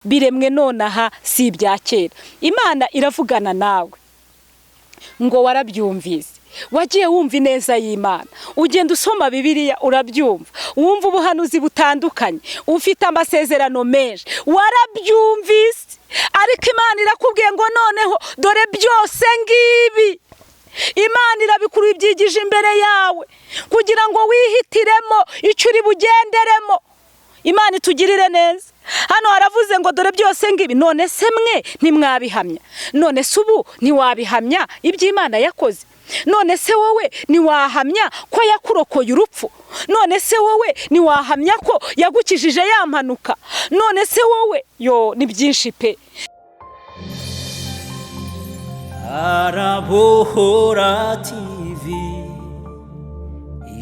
biremwe nonaha si ibya kera. Imana iravugana nawe ngo warabyumvise, wagiye wumva ineza y'Imana, ugenda usoma Bibiliya urabyumva, wumva ubuhanuzi butandukanye, ufite amasezerano menshi, warabyumvise, ariko Imana irakubwiye ngo noneho dore byose ngibi. Imana irabikuru ibyigije imbere yawe kugira ngo wihitiremo icyo uri bugenderemo. Imana itugirire neza. Hano haravuze ngo dore byose ngibi. None se mwe ntimwabihamya? None se ubu ntiwabihamya iby'Imana yakoze? None se wowe ntiwahamya ko yakurokoye urupfu? None se wowe ntiwahamya ko yagukijije ya mpanuka? None se wowe ni byinshi pe. Arabohora TV,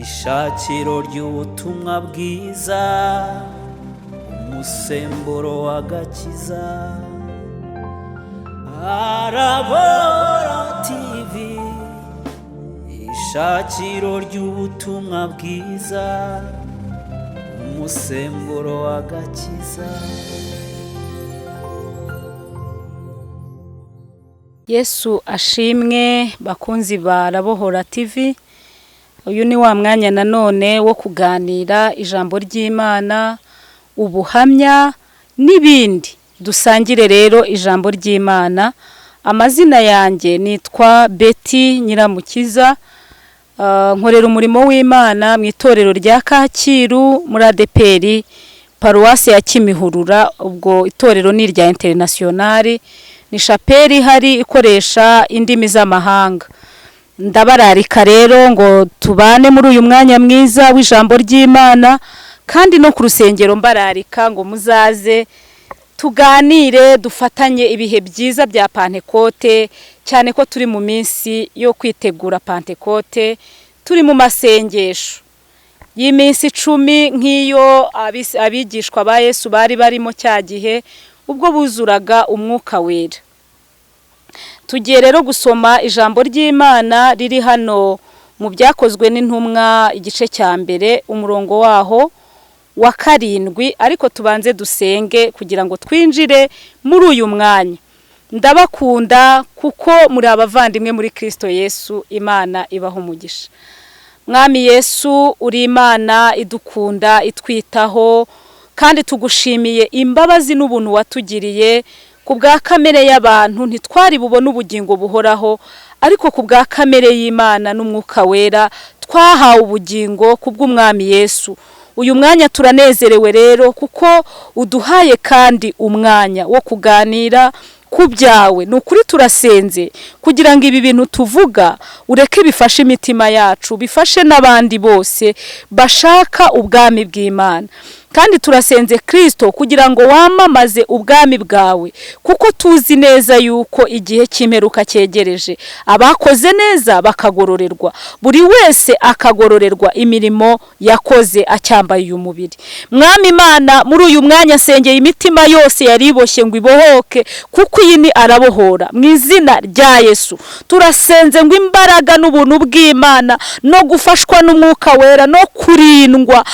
ishakiro ry'ubutumwa bwiza, umusemburo w'agakiza. Arabohora TV, ishakiro ry'ubutumwa bwiza, umusemburo w'agakiza. Yesu ashimwe bakunzi ba ARABOHORA TV. Uyu ni wa mwanya nanone wo kuganira ijambo ry'Imana, ubuhamya n'ibindi. Dusangire rero ijambo ry'Imana. Amazina yanjye nitwa Betty Nyiramukiza. Nkorera umurimo w'Imana mu itorero rya Kacyiru muri ADPR Paruwasi ya Kimihurura. Ubwo itorero ni irya internationali, ni chapeli hari ikoresha indimi z'amahanga. Ndabararika rero ngo tubane muri uyu mwanya mwiza w'ijambo ry'Imana, kandi no ku rusengero mbararika ngo muzaze tuganire, dufatanye ibihe byiza bya Pentecote, cyane ko turi mu minsi yo kwitegura Pentecote, turi mu masengesho y'iminsi 10 nk'iyo abigishwa ba Yesu bari barimo cya gihe ubwo buzuraga umwuka wera. Tugiye rero gusoma ijambo ry'Imana riri hano mu byakozwe n'intumwa igice cya mbere umurongo waho wa 7, ariko tubanze dusenge kugira ngo twinjire muri uyu mwanya. Ndabakunda kuko muri abavandimwe muri Kristo Yesu. Imana ibaho umugisha. Umwami Yesu uri Imana idukunda, itwitaho, kandi tugushimiye imbabazi n'ubuntu watugiriye. Ku bwa kamere y'abantu ntitwari bubone ubugingo buhoraho, ariko ku bwa kamere y'Imana n'umwuka wera twahawe ubugingo kubw'Umwami Yesu. Uyu mwanya turanezerewe rero kuko uduhaye kandi umwanya wo kuganira ku byawe. Nukuri turasenze kugira ngo ibi bintu tuvuga ureke bifashe imitima yacu, bifashe n'abandi bose bashaka ubwami bw'Imana. Kandi turasenze Kristo kugira ngo wamamaze ubwami bwawe, kuko tuzi neza yuko igihe cy'imperuka cyegereje. Abakoze neza bakagororerwa, buri wese akagororerwa imirimo yakoze acyambaye uyu mubiri. Mwami Imana, muri uyu mwanya sengeye imitima yose yariboshye ngo ibohoke, kuko iyi ni Arabohora. Mu izina rya Yesu turasenze ngo imbaraga n'ubuntu bw'Imana no gufashwa n'umwuka wera no kurindwa,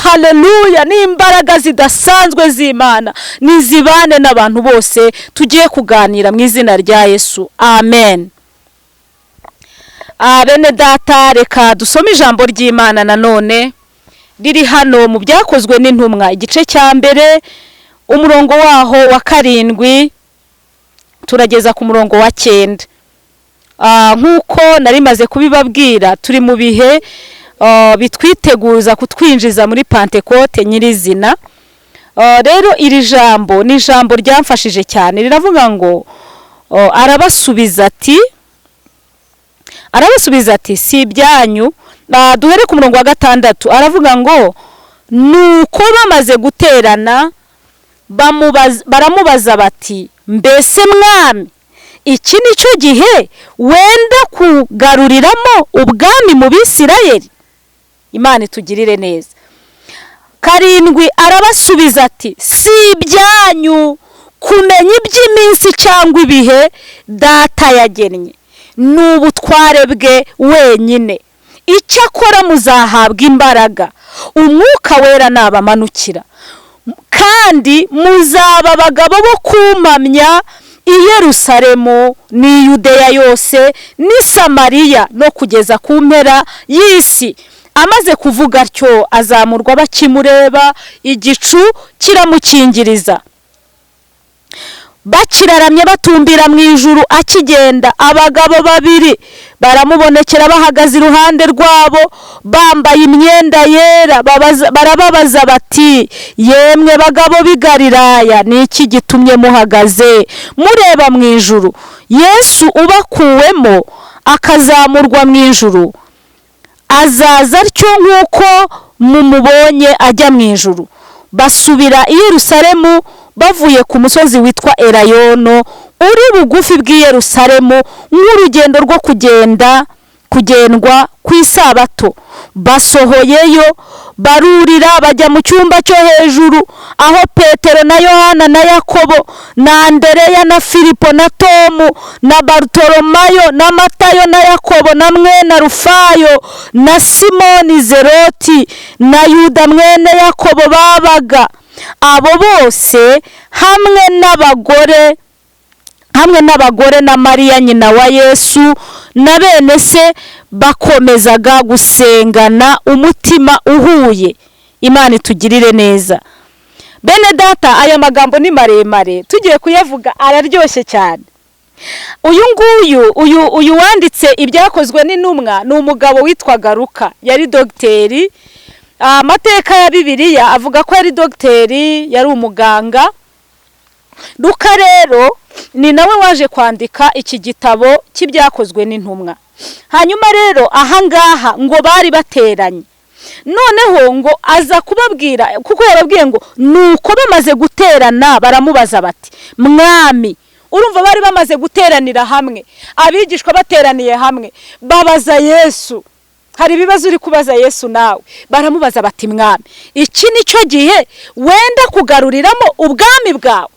haleluya, ni imbaraga zidasanzwe z'Imana nizibane n'abantu bose tugiye kuganira mu izina rya Yesu. Amen. Bene data, reka dusome ijambo ry'Imana nanone riri hano mu byakozwe n'intumwa igice cya mbere umurongo waho wa 7 turageza ku murongo wa 9. Nkuko nari maze kubibabwira, turi mu bihe bitwiteguza kutwinjiza muri Pentecote nyirizina. Rero iri jambo ni ijambo ryamfashije cyane. Riravuga ngo arabasubiza ati si ibyanyu. Duhere ku murongo wa 6. Aravuga ngo nuko bamaze guterana baramubaza bati, mbese mwami, iki nicyo gihe wenda kugaruriramo ubwami mu Bisirayeli? Imana itugirire neza. 7 arabasubiza ati, si ibyanyu kumenya iby'iminsi cyangwa ibihe data yagennye, n'ubutware bwe wenyine. Icyakora muzahabwa imbaraga umwuka wera nabamanukira, kandi muzaba abagabo bo kumpamya i Yerusalemu ni Yudeya yose ni Samariya no kugeza ku mpera y'isi. Amaze kuvuga atyo azamurwa bakimureba, igicu kiramukingiriza. Bakiraramye batumbira mu ijuru akigenda, abagabo babiri baramubonekera bahagaze iruhande rwabo bambaye imyenda yera, barababaza bati, yemwe bagabo b'i Galilaya, ni iki gitumye muhagaze mureba mu ijuru? Yesu ubakuwemo akazamurwa mu ijuru azaza atyo nk'uko mumubonye ajya mu ijuru. Basubira i Yerusalemu bavuye ku musozi witwa Elayono uri bugufi bw'i Yerusalemu nk'urugendo rwo kugendwa ku isabato. Basohoyeyo barurira bajya mu cyumba cyo hejuru aho Petero na Yohana na Yakobo na Andereya na Filipo na Tomu na Bartolomayo na Matayo na Yakobo na mwene Rufayo na Simoni Zeroti na Yuda mwene Yakobo babaga. Abo bose hamwe n'abagore na Mariya nyina wa Yesu na bene se bakomezaga gusengana umutima uhuye. Imana itugirire neza. Bene data, aya magambo ni maremare, tugiye kuyavuga araryoshye cyane. Uyu wanditse ibyakozwe n'intumwa ni umugabo witwaga Luka, yari dogiteri. Amateka ya Bibiliya avuga ko yari dogiteri, yari umuganga. Luka rero ni nawe waje kwandika iki gitabo cy'ibyakozwe n'intumwa. Hanyuma rero ahangaha ngo bari bateranye, noneho ngo aza kubabwira, kuko yababwiye ngo nuko bamaze guterana baramubaza bati, mwami. Urumva bari bamaze guteranira hamwe, abigishwa bateraniye hamwe, babaza Yesu. Hari ibibazo uri kubaza Yesu nawe. Baramubaza bati, mwami, iki nicyo gihe wenda kugaruriramo ubwami bwawe?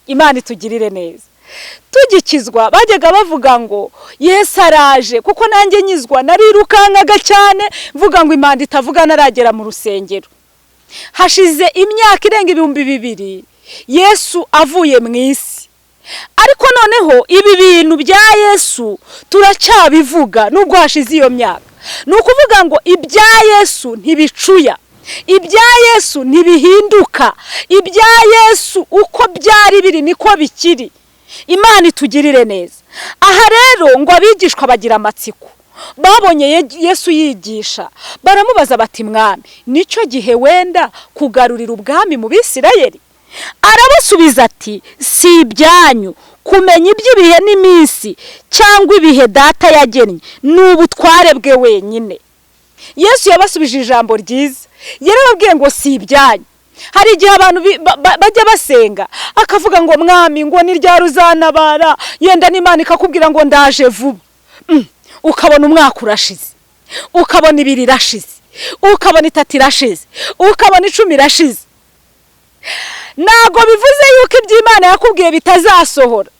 Imana itugirire neza. Tugikizwa bajyaga bavuga ngo Yesu araje, kuko nanjye nyizwa narirukankaga cyane mvuga ngo Imana itavuga naragera mu rusengero. Hashize imyaka irenga 2000 Yesu avuye mu isi, ariko noneho ibi bintu bya Yesu turacyabivuga nubwo hashize iyo myaka. Nukuvuga ngo ibya Yesu ntibicuya, ibya Yesu ntibihinduka, ibya Yesu uko byari biri niko bikiri. Imana itugirire neza. Aha rero ngo abigishwa bagira amatsiko, babonye Yesu yigisha, baramubaza bati, mwami, nicyo gihe wenda kugarurira ubwami mu Bisirayeli? Arabasubiza ati, si ibyanyu kumenya iby'ibihe n'iminsi cyangwa ibihe data yagennye, n'ubutware bwe wenyine. Yesu yabasubije ijambo ryiza, yarababwiye ngo si ibyanyu. Hari igihe abantu bajya basenga akavuga ngo, mwami, ngo ni ryari uzantabara, yenda n'Imana ikakubwira ngo ndaje vuba. Ukabona umwaka urashize, ukabona 2 irashize, ukabona 3 irashize, ukabona 10 irashize. Nago bivuze yuko iby'Imana yakubwiye bitazasohora.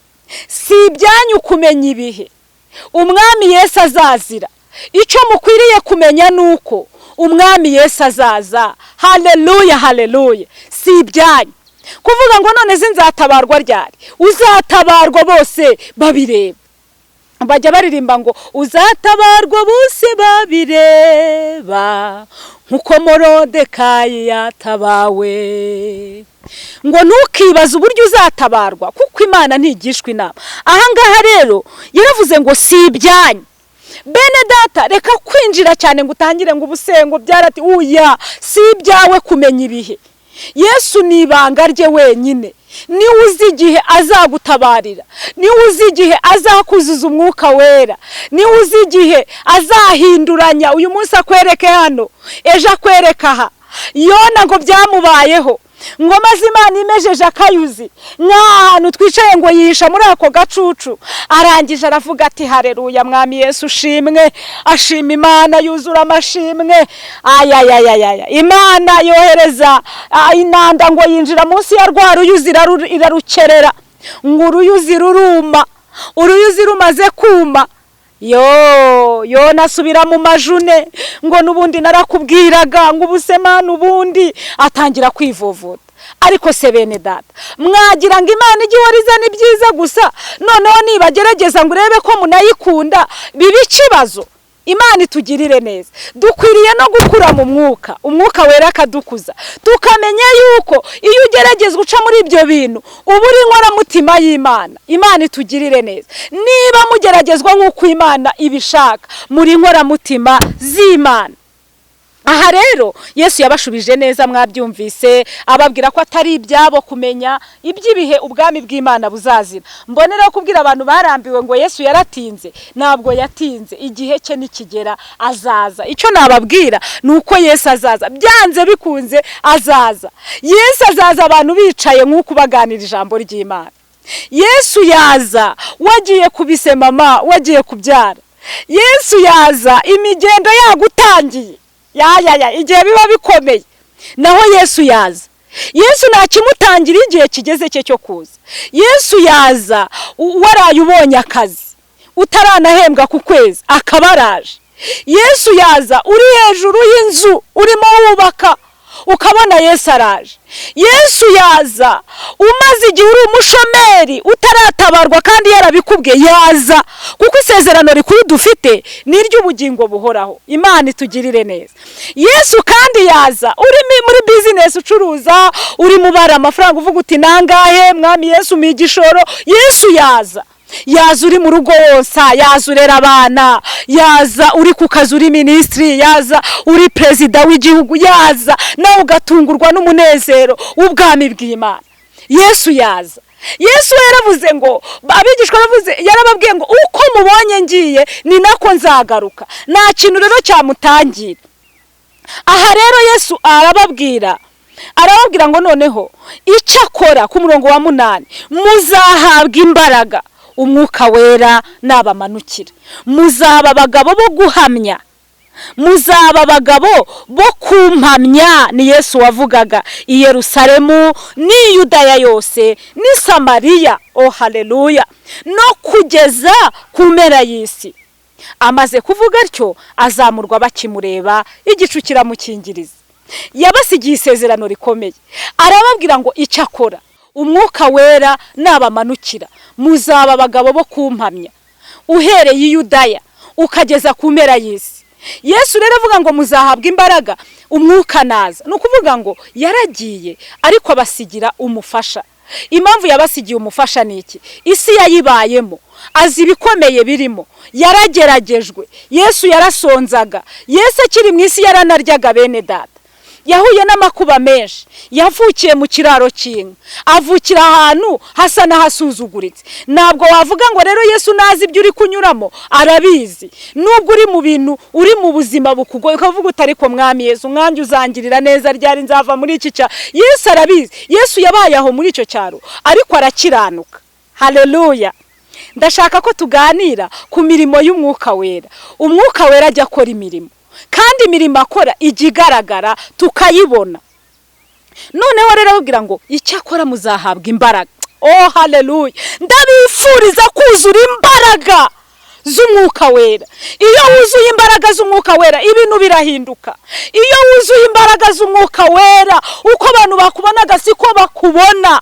Si ibyanyu kumenya ibihe Umwami Yesu azazira. Icyo mukwiriye kumenya nuko Umwami Yesu azaza. Haleluya, haleluya. Si ibyanyu kuvuga ngo none zinzatabarwa ryari. Uzatabarwa bose babireba. Bajya baririmba ngo uzatabarwa bose babireba nkuko Morodekayi yatabawe. Ngo ntukibaze uburyo uzatabarwa, kuko Imana ntigishwa inama. Ahangaha rero yaravuze ngo si ibyanyu. Bene data, reka kwinjira cyane ngo utangire ngo ubusengo byarati uya, si ibyawe kumenya ibihe. Yesu ni ibanga rye wenyine, ni uzi igihe azagutabarira, ni uzi igihe azakuzuza umwuka wera, ni uzi igihe azahinduranya. Uyu munsi akwereke hano, ejo akwereka aha. Yona ngo byamubayeho, ngo maze Imana imejeje akayuzi nk'ahantu twicaye ngo yisha muri ako gacucu. Arangije aravuga ati, haleluya, mwami Yesu ushimwe. Ashima Imana yuzura amashimwe. Ayayayaya, Imana yohereza inanda ngo yinjira munsi ya rwa ruyuzi irarukerera, ngo uruyuzi ruruma. Uruyuzi rumaze kuma, Yona asubira mu majune ngo nubundi narakubwiraga ngo ubusema nubundi atangira kwivovota. ariko se bene data mwagira ngo Imana ijye ihoriza ni byiza gusa noneho nibagerageza ngo urebe ko munayikunda biba ikibazo. Imana itugirire neza. Dukwiriye no gukura mu umwuka wera akadukuza, tukamenya yuko iyo ugerageza uca muri ibyo bintu uba uri inkoramutima y'Imana. Imana itugirire neza. Niba mugeragezwa nk'uko Imana ibishaka, muri inkoramutima z'Imana. Aha rero Yesu yabashubije neza, mwabyumvise, ababwira ko atari ibyabo kumenya iby'ibihe ubwami bw'Imana buzazira. Mbonera kubwira abantu barambiwe ngo Yesu yaratinze. Ntabwo yatinze, igihe cye nikigera azaza. Icyo nababwira nuko Yesu azaza, byanze bikunze azaza. Yesu azaza abantu bicaye nk'uko baganira ijambo ry'Imana. Yesu yaza wagiye kubise mama, wagiye kubyara. Yesu yaza imigendo yagutangiye, igihe biba bikomeye, naho Yesu yaza. Yesu ntakimutangira igihe kigeze cye cyo kuza. Yesu yaza waraye ubonye akazi utaranahembwa ku kwezi akabaraje. Yesu yaza uri hejuru y'inzu urimo wubaka ukabona Yesu araje. Yesu yaza umaze igihe uri umushomeri utaratabarwa kandi yarabikubwiye, yaza kuko isezerano rikuru dufite ni ry'ubugingo buhoraho. Imana itugirire neza. Yesu kandi yaza uri muri business ucuruza, uri mubara amafaranga uvuga uti nangahe Mwami Yesu migishoro. Yesu yaza uri mu rugo wose, yaza urera abana, yaza uri ku kazi uri ministry, yaza uri perezida w'igihugu, yaza nawe ugatungurwa n'umunezero w'ubwami bw'Imana. Yesu yaza. Yesu yaravuze ngo, abigishwa yarababwiye ngo uko mubonye ngiye ni nako nzagaruka. Nta kintu rero cyamutangira. Aha rero Yesu arababwira ngo noneho icyo akora ku murongo wa 8, muzahabwa imbaraga umwuka wera nabamanukira. Muzaba abagabo bo guhamya, muzaba abagabo bo kumpamya. Ni Yesu wavugaga i Yerusalemu ni Yudaya yose ni Samariya, haleluya, no kugeza ku mpera y'isi. Amaze kuvuga atyo azamurwa bakimureba, igicu kiramukingiriza. Yabasigiye isezerano rikomeye. Arababwira ngo icyo akora umwuka wera nabamanukira, muzaba abagabo bo kumpamya uhereye i Yudaya ukageza ku mpera y'isi. Yesu rero avuga ngo muzahabwa imbaraga umwuka naza. No kuvuga ngo yaragiye ariko abasigira umufasha. Impamvu yabasigiye umufasha ni iki? Isi yayibayemo, azi ibikomeye birimo, yarageragejwe. Yesu yarasonzaga. Yesu akiri mu isi yaranaryaga bene data. Yahuye n'amakuba menshi, yavukiye mu kiraro cy'inka, avukira ahantu hasa n'ahasuzuguritse. Ntabwo wavuga ngo rero Yesu nazi ibyo uri kunyuramo, arabizi. Nubwo uri mu bintu, uri mu buzima bukugoye, ukavuga utari ko Mwami Yesu nkanjye uzangirira neza ryari nzava muri iki cyaro. Yesu arabizi. Yesu yabaye aho muri icyo cyaro ariko arakiranuka. Haleluya. Ndashaka ko tuganira ku mirimo y'umwuka wera. Umwuka wera ajya akora imirimo, kandi imirimo akora igigaragara tukayibona. Noneho rero ababwira ngo icyo akora muzahabwa imbaraga. Haleluya. Ndabifuriza kuzura imbaraga z'umwuka wera. Iyo wuzuye imbaraga z'umwuka wera ibintu birahinduka. Iyo wuzuye imbaraga z'umwuka wera uko abantu bakubonaga siko bakubona.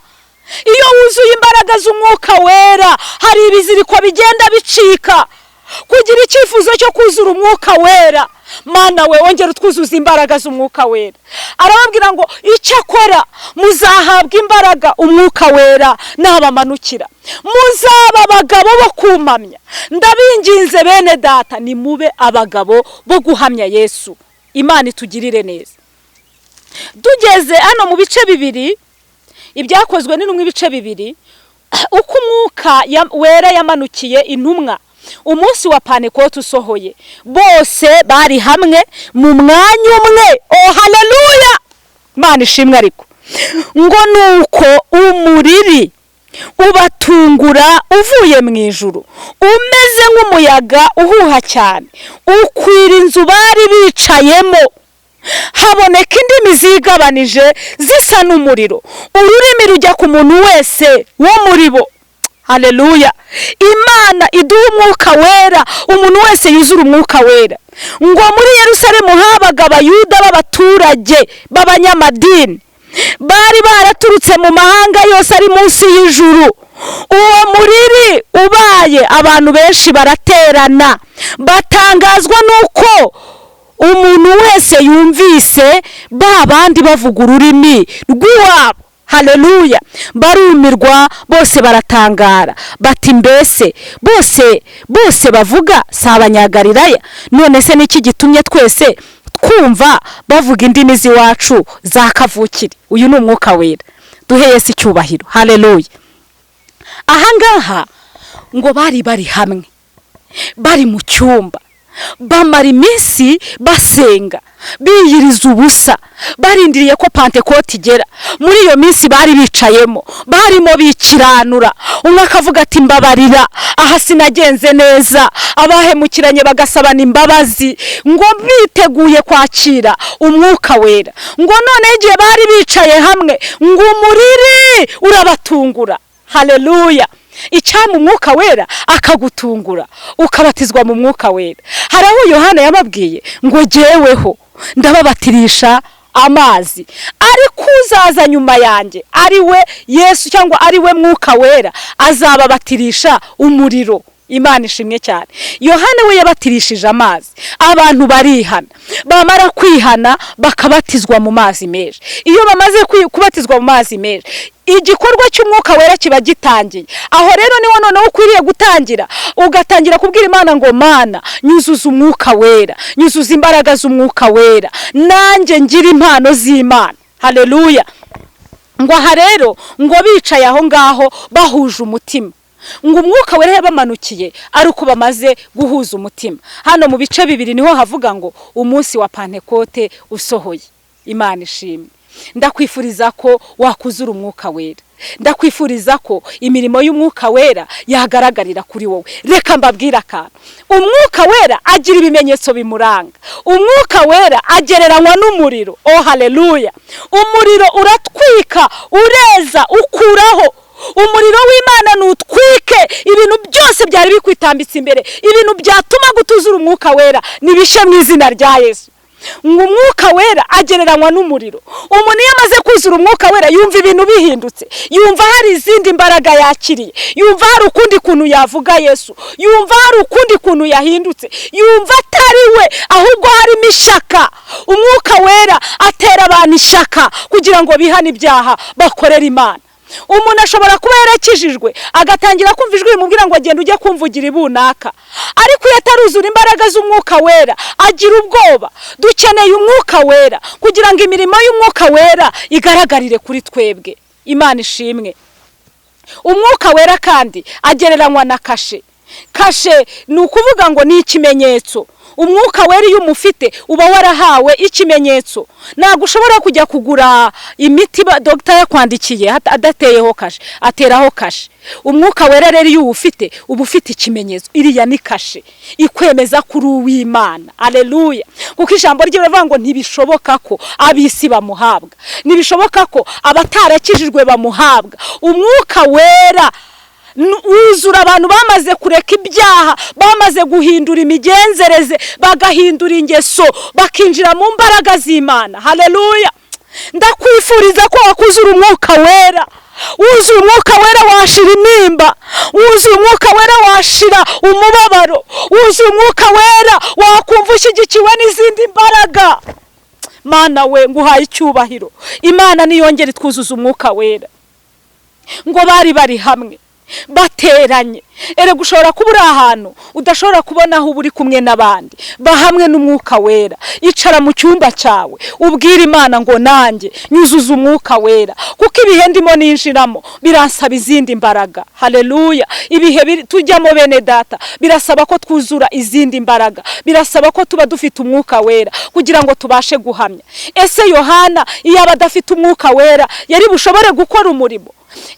Iyo wuzuye imbaraga z'umwuka wera hari ibiziriko bigenda bicika. Kugira icyifuzo cyo kuzura umwuka wera, Mana we ongera utwuzuza imbaraga z'umwuka wera. Arababwira ngo icyo akora muzahabwa imbaraga umwuka wera nabamanukira, muzaba abagabo bo kumpamya. Ndabinginze bene data ni mube abagabo bo guhamya Yesu. Imana itugirire neza. Tugeze hano mu bice bibiri, ibyakozwe n'intumwa ibice bibiri, uko umwuka wera yamanukiye intumwa umunsi wa Pentekote usohoye, bose bari hamwe mu mwanya umwe. Haleluya. Imana ishimwe. Ariko ngo nuko umuriri ubatungura uvuye mu ijuru, umeze nk'umuyaga uhuha cyane, ukwira inzu bari bicayemo. Haboneka indimi zigabanije zisa n'umuriro, ururimi rujya ku muntu wese wo muri bo. Haleluya. Imana iduha umwuka wera, umuntu wese yuzura umwuka wera. Ngo muri Yerusalemu habaga abayuda b'abaturage b'abanyamadini bari baraturutse mu mahanga yose ari munsi y'ijuru. Uwo muriri ubaye, abantu benshi baraterana, batangazwa nuko umuntu wese yumvise ba bandi bavuga ururimi rw'iwabo. Haleluya! Barumirwa, bose baratangara bati mbese bose bavuga si abanyagalilaya? None se niki gitumye twese twumva bavuga indimi z'iwacu za kavukire? Uyu ni umwuka wera. Duhe Yesu icyubahiro. Haleluya! Ahangaha ngo bari hamwe, bari mu cyumba, bamara iminsi basenga, biyiriza ubusa, barindiriye ko Pentekote igera. Muri iyo minsi bari bicayemo, barimo bikiranura. Umwe akavuga ati mbabarira, aha sinagenze neza. Abahemukiranye bagasabana imbabazi, ngo biteguye kwakira umwuka wera. Ngo none igihe bari bicaye hamwe, ngo umuriri urabatungura. Haleluya! Icyama umwuka wera akagutungura, ukabatizwa mu mwuka wera. Hari aho Yohana yababwiye ngo jyeweho ndababatirisha amazi, ariko uzaza nyuma yanjye ari we Yesu, cyangwa ari we mwuka wera, azababatirisha umuriro. Imana ishimwe cyane. Yohana we yabatirishije amazi, abantu barihana, bamara kwihana bakabatizwa mu mazi menshi. Iyo bamaze kubatizwa mu mazi menshi, igikorwa cy'umwuka wera kiba gitangiye. Aho rero niho noneho ukwiriye gutangira, ugatangira kubwira Imana ngo Mana, nyuzuza umwuka wera, nyuzuza imbaraga z'umwuka wera, nanjye ngira impano z'Imana. Haleluya! Ngo aha rero ngo bicaye aho ngaho bahuje umutima, ngo umwuka wera yabamanukiye ari uko bamaze guhuza umutima. Hano mu bice bibiri niho havuga ngo umunsi wa Pentekote usohoye. Imana ishimwe. Ndakwifuriza ko wakuzura umwuka wera. Ndakwifuriza ko imirimo y'umwuka wera yagaragarira kuri wowe. Reka mbabwira akantu, umwuka wera agira ibimenyetso bimuranga. Umwuka wera agereranywa n'umuriro. Oh haleluya! Umuriro uratwika, ureza, ukuraho. Umuriro w'Imana nutwike ibintu byose byari bikwitambitse imbere, ibintu byatuma gutuzura umwuka wera nibishe mu izina rya Yesu. Umwuka wera agereranywa n'umuriro. Umuntu iyo amaze kuzura umwuka wera yumva ibintu bihindutse, yumva hari izindi mbaraga yakiriye, yumva hari ukundi kuntu yavuga Yesu, yumva hari ukundi kuntu yahindutse, yumva atari we ahubwo harimo ishaka. Umwuka wera atera abantu ishaka kugira ngo bihane ibyaha bakorera Imana. Umuntu ashobora kuba yarakijijwe agatangira kumva ijwi rimubwira ngo agende ujye kumvugira ibunaka, ariko iyo ataruzura imbaraga z'umwuka wera agira ubwoba. Dukeneye umwuka wera kugira ngo imirimo y'umwuka wera igaragarire kuri twebwe. Imana ishimwe. Umwuka wera kandi agereranywa na kashe. Kashe ni ukuvuga ngo ni ikimenyetso. Umwuka wera iyo umufite uba warahawe ikimenyetso. Ntabwo ushobora kujya kugura imiti dogita yakwandikiye adateyeho kashe, ateraho kashe. Umwuka wera rero iyo ufite uba ufite ikimenyetso. Iriya ni kashe ikwemeza kuri uw'Imana. Haleluya! Kuko ijambo rye rivuga ngo ntibishoboka ko abisi bamuhabwa, ntibishoboka ko abatarakijijwe bamuhabwa. Umwuka wera wuzura abantu bamaze kureka ibyaha, bamaze guhindura imigenzereze, bagahindura ingeso, bakinjira mu mbaraga z'Imana. Haleluya! Ndakwifuriza ko wakuzura umwuka wera. Wuzuye umwuka wera washira intimba, wuzuye umwuka wera washira umubabaro, wuzuye umwuka wera wakumva ushyigikiwe n'izindi mbaraga. Mana we, nguhaye icyubahiro. Imana niyongere twuzuza umwuka wera. Ngo bari hamwe bateranye. Erega ushobora kuba uri ahantu udashobora kubona aho uri kumwe n'abandi, bahamwe n'umwuka wera. Icara mu cyumba cyawe ubwira Imana ngo nanjye nyuzuza umwuka wera, kuko ibihe ndimo ninjiramo biransaba izindi mbaraga. Haleluya! Ibihe tujyamo bene data birasaba ko twuzura izindi mbaraga, birasaba ko tuba dufite umwuka wera kugira ngo tubashe guhamya. Ese Yohana iyo abadafite umwuka wera yari bushobore gukora umurimo?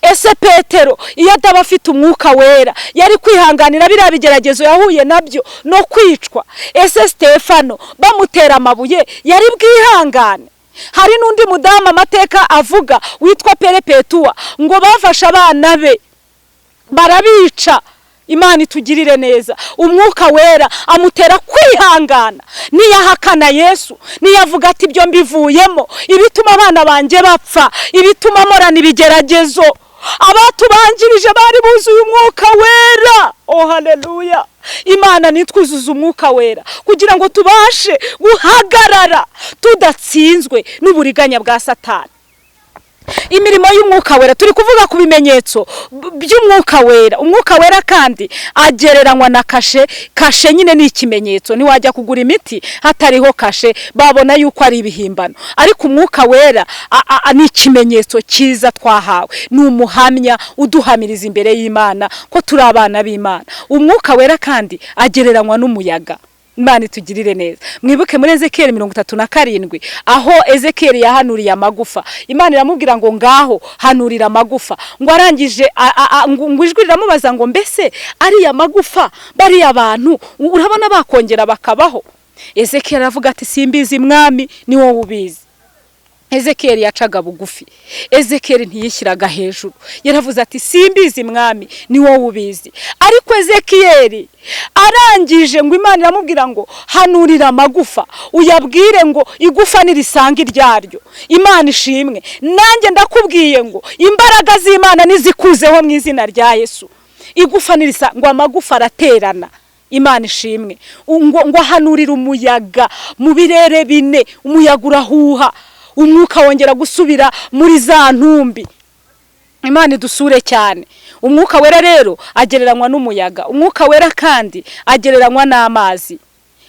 Ese Petero iyo ataba afite umwuka wera yari kwihanganira biriya bigeragezo yahuye nabyo no kwicwa? Ese Stefano bamutera amabuye yari bwihangane? Hari n'undi mudamu amateka avuga witwa Perepetua ngo bafashe abana be barabica Imana itugirire neza. Umwuka wera amutera kwihangana, niyahakana Yesu, niyavuga ati ibyo mbivuyemo, ibituma abana banje bapfa, ibituma morana ibigeragezo. Abatubanjirije bari buzuye umwuka wera. Oh haleluya. Imana nitwuzuza umwuka wera kugira ngo tubashe guhagarara tudatsinzwe n'uburiganya bwa Satani. Imirimo y'umwuka wera, turi kuvuga ku bimenyetso by'umwuka wera. Umwuka wera kandi agereranywa na kashe. Kashe nyine ni ikimenyetso. Niwajya kugura imiti hatariho kashe, babona yuko ari ibihimbano. Ariko umwuka wera ni ikimenyetso cyiza twahawe, ni umuhamya uduhamiriza imbere y'Imana ko turi abana b'Imana. Umwuka wera kandi agereranywa n'umuyaga. Imana itugirire neza. Mwibuke muri Ezekiyeli 37 aho Ezekiyeli yahanuriye amagufa. Imana iramubwira ngo ngaho hanurira amagufa. Ngo arangije ngo ijwi riramubaza ngo mbese ari amagufa bari abantu urabona bakongera bakabaho? Ezekiyeli aravuga ati simbizi mwami, ni wowe ubizi. Ezekiyeli yacaga bugufi. Ezekiyeli ntiyishyiraga hejuru. Yaravuze ati simbizi mwami, ni wowe ubizi. Ariko Ezekiyeli arangije ngo Imana iramubwira ngo hanurira amagufa, uyabwire ngo igufa nirisanga iryaryo. Imana ishimwe. Nanjye ndakubwiye ngo imbaraga z'Imana nizikuzeho mu izina rya Yesu. Igufa nirisa ngo amagufa araterana. Imana ishimwe. Ngo hanurira umuyaga mu birere bine, umuyaga urahuha, umwuka wongera gusubira muri za ntumbi. Imana idusure cyane. Umwuka wera rero agereranywa n'umuyaga. Umwuka wera kandi agereranywa n'amazi.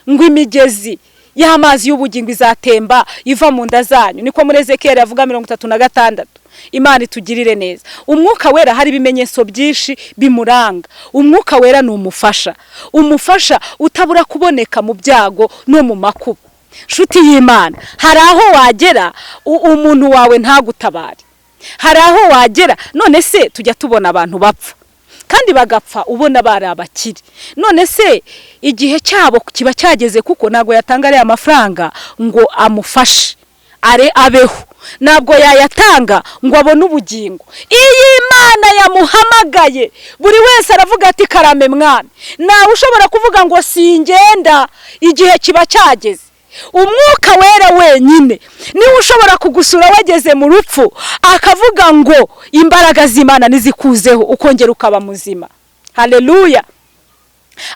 Ngo imigezi y'amazi y'ubugingo izatemba iva mu nda zanyu. Niko muri Ezekiyeli avuga 36. Imana itugirire neza. Umwuka wera hari ibimenyetso byinshi bimuranga. Umwuka wera ni umufasha. Umufasha utabura kuboneka mu byago no mu makuba. Nshuti y'Imana, hari aho wagera umuntu wawe ntagutabare. Hari aho wagera none se tujya tubona abantu bapfa kandi bagapfa ubona bari abakiri. None se igihe cyabo kiba cyageze kuko nago yatanga ari amafaranga ngo amufashe abeho, nabwo yayatanga ngo abone ubugingo. Iyi Imana yamuhamagaye, buri wese aravuga ati karame mwana. Nawe ushobora kuvuga ngo singenda igihe kiba cyageze. Umwuka wera wenyine niwe ushobora kugusura wageze mu rupfu akavuga ngo imbaraga z'Imana nizikuzeho ukongera ukaba muzima. Haleluya.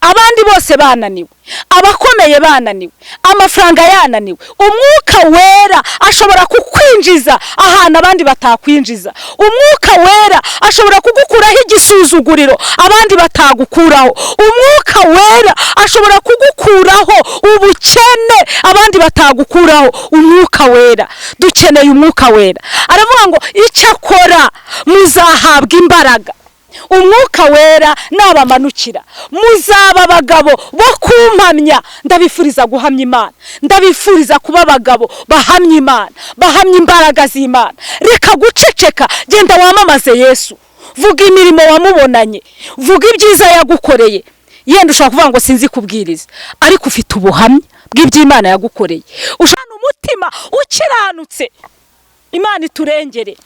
Abandi bose bananiwe, abakomeye bananiwe, amafaranga yananiwe, umwuka wera ashobora kukwinjiza ahantu abandi batakwinjiza. Umwuka wera ashobora kugukuraho igisuzuguriro abandi batagukuraho. Umwuka wera ashobora kugukuraho ubukene abandi batagukuraho. Umwuka wera, dukeneye umwuka wera. Aravuga ngo icyakora muzahabwa imbaraga. Umwuka wera nabamanukira muzaba abagabo bo kumpamya. Ndabifuriza guhamya Imana, ndabifuriza kuba abagabo bahamya Imana, bahamya imbaraga z'Imana. Reka guceceka, genda wamamaze Yesu. Vuga imirimo wamubonanye, vuga ibyiza yagukoreye. Yenda ushaka kuvuga ngo sinzi kubwiriza, ariko ufite ubuhamya bw'iby'Imana yagukoreye. Ushana umutima ukiranutse. Imana iturengere.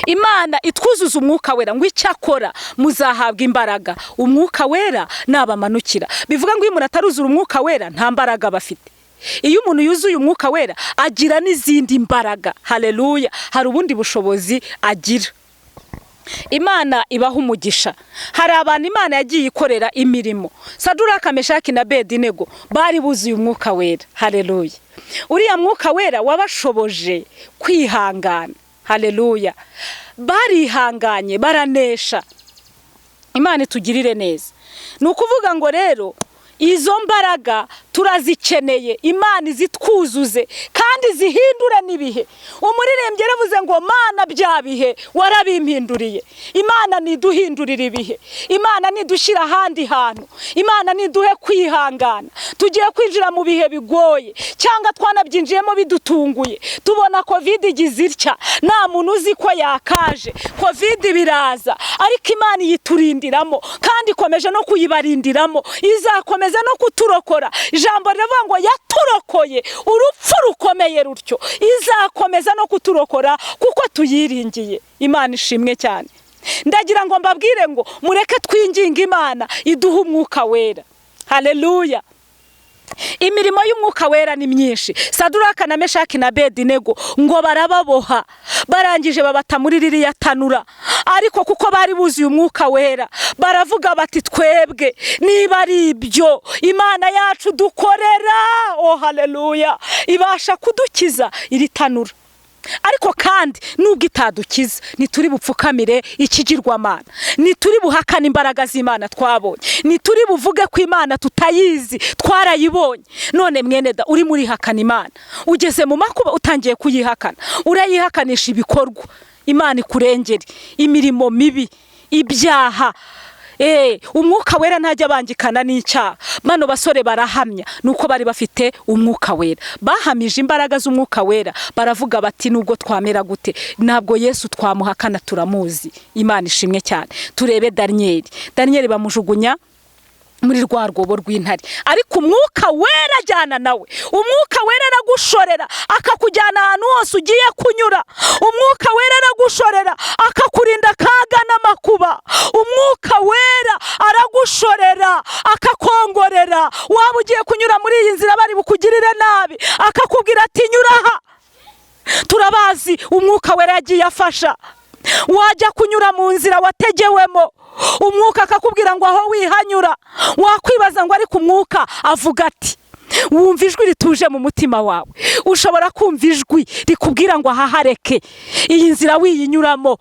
Imana itwuzuza umwuka wera ngo icyakora muzahabwa imbaraga. Umwuka wera nabamanukira. Bivuga ngo iyo umuntu ataruzura umwuka wera nta mbaraga bafite. Iyo umuntu yuzuye umwuka wera agira n'izindi mbaraga. Haleluya. Hari ubundi bushobozi agira. Imana ibaha umugisha. Hari abantu Imana yagiye ikorera imirimo. Saduraka, Meshaki na Abedinego bari buzuye umwuka wera. Haleluya. Uriya mwuka wera wabashoboje kwihangana. Haleluya. Barihanganye baranesha. Imana itugirire neza. Nukuvuga ngo rero izo mbaraga turazikeneye. Imana izitwuzuze kandi zihindura nibihe. Umuririmbyi yaravuze ngo Mana bya bihe warabimpinduriye. Imana niduhindurira ibihe. Imana nidushira ahandi hantu. Imana niduhe kwihangana. Tugiye kwinjira mu bihe bigoye cyangwa twanabyinjiyemo bidutunguye. Tubona Covid igizirya, nta muntu uzi ko yakaje. Covid biraza ariko Imana yiturindiramo kandi ikomeje no kuyibarindiramo. Izakomeza no kuturokora. Ijambo riravuga ngo yaturokoye urupfu rukomeye rutyo. Izakomeza no kuturokora kuko tuyiringiye. Imana ishimwe cyane. ndagira ngo mbabwire ngo mureke twinginga Imana iduha umwuka wera. Haleluya. Imirimo y'umwuka wera ni myinshi. Saduraka na Meshaki na Abedinego ngo barababoha, barangije babata muri ririya tanura, ariko kuko bari buzuye umwuka wera baravuga bati twebwe niba ari ibyo Imana yacu dukorera, oh haleluya, ibasha kudukiza iri tanura. Ariko kandi nubwo itadukiza nituri bupfukamire ikigirwamana, nituri buhakana imbaraga z'Imana twabonye, nituri buvuge ko Imana tutayizi twarayibonye. None mwene da uri muri hakana Imana, ugeze mu makuba utangiye kuyihakana, urayihakanisha ibikorwa Imana ikurengere, imirimo mibi, ibyaha. Umwuka wera ntajya bangikana n'icyaha. Bano basore barahamya nuko bari bafite umwuka wera, bahamije imbaraga z'umwuka wera, baravuga bati nubwo twamera gute ntabwo Yesu twamuhakana, turamuzi. Imana ishimwe cyane. Turebe Daniel bamujugunya muri rwa rwobo rw'intare, ariko umwuka wera ajyana nawe. Umwuka wera aragushorera akakujyana ahantu hose ugiye kunyura. Umwuka wera aragushorera akakurinda akaga n'amakuba. Umwuka wera aragushorera akakongorera. Waba ugiye kunyura muri iyi nzira bari bukugirire nabi, akakubwira ati nyura aha. Turabazi umwuka wera yagiye afasha. Wajya kunyura mu nzira wategewemo, umwuka akakubwira ngo aho wihanyura, wakwibaza ngo ariko umwuka avuga ati, wumva ijwi rituje mu mutima wawe. Ushobora kumva ijwi rikubwira ngo ahahareke iyi nzira wiyinyuramo,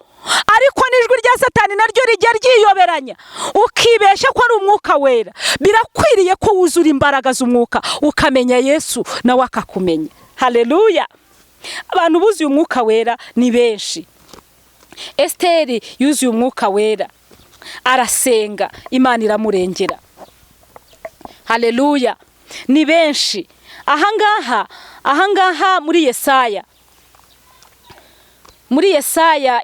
ariko n'ijwi rya Satani naryo rijya ryiyoberanya ukibeshya ko ari umwuka wera. Birakwiriye ko wuzura imbaraga z'umwuka ukamenya Yesu nawe akakumenya. Haleluya. Abantu buzuye umwuka wera ni benshi. Esteri yuzuye umwuka wera, arasenga, Imana iramurengera. Haleluya. Ni benshi. Ahangaha muri Yesaya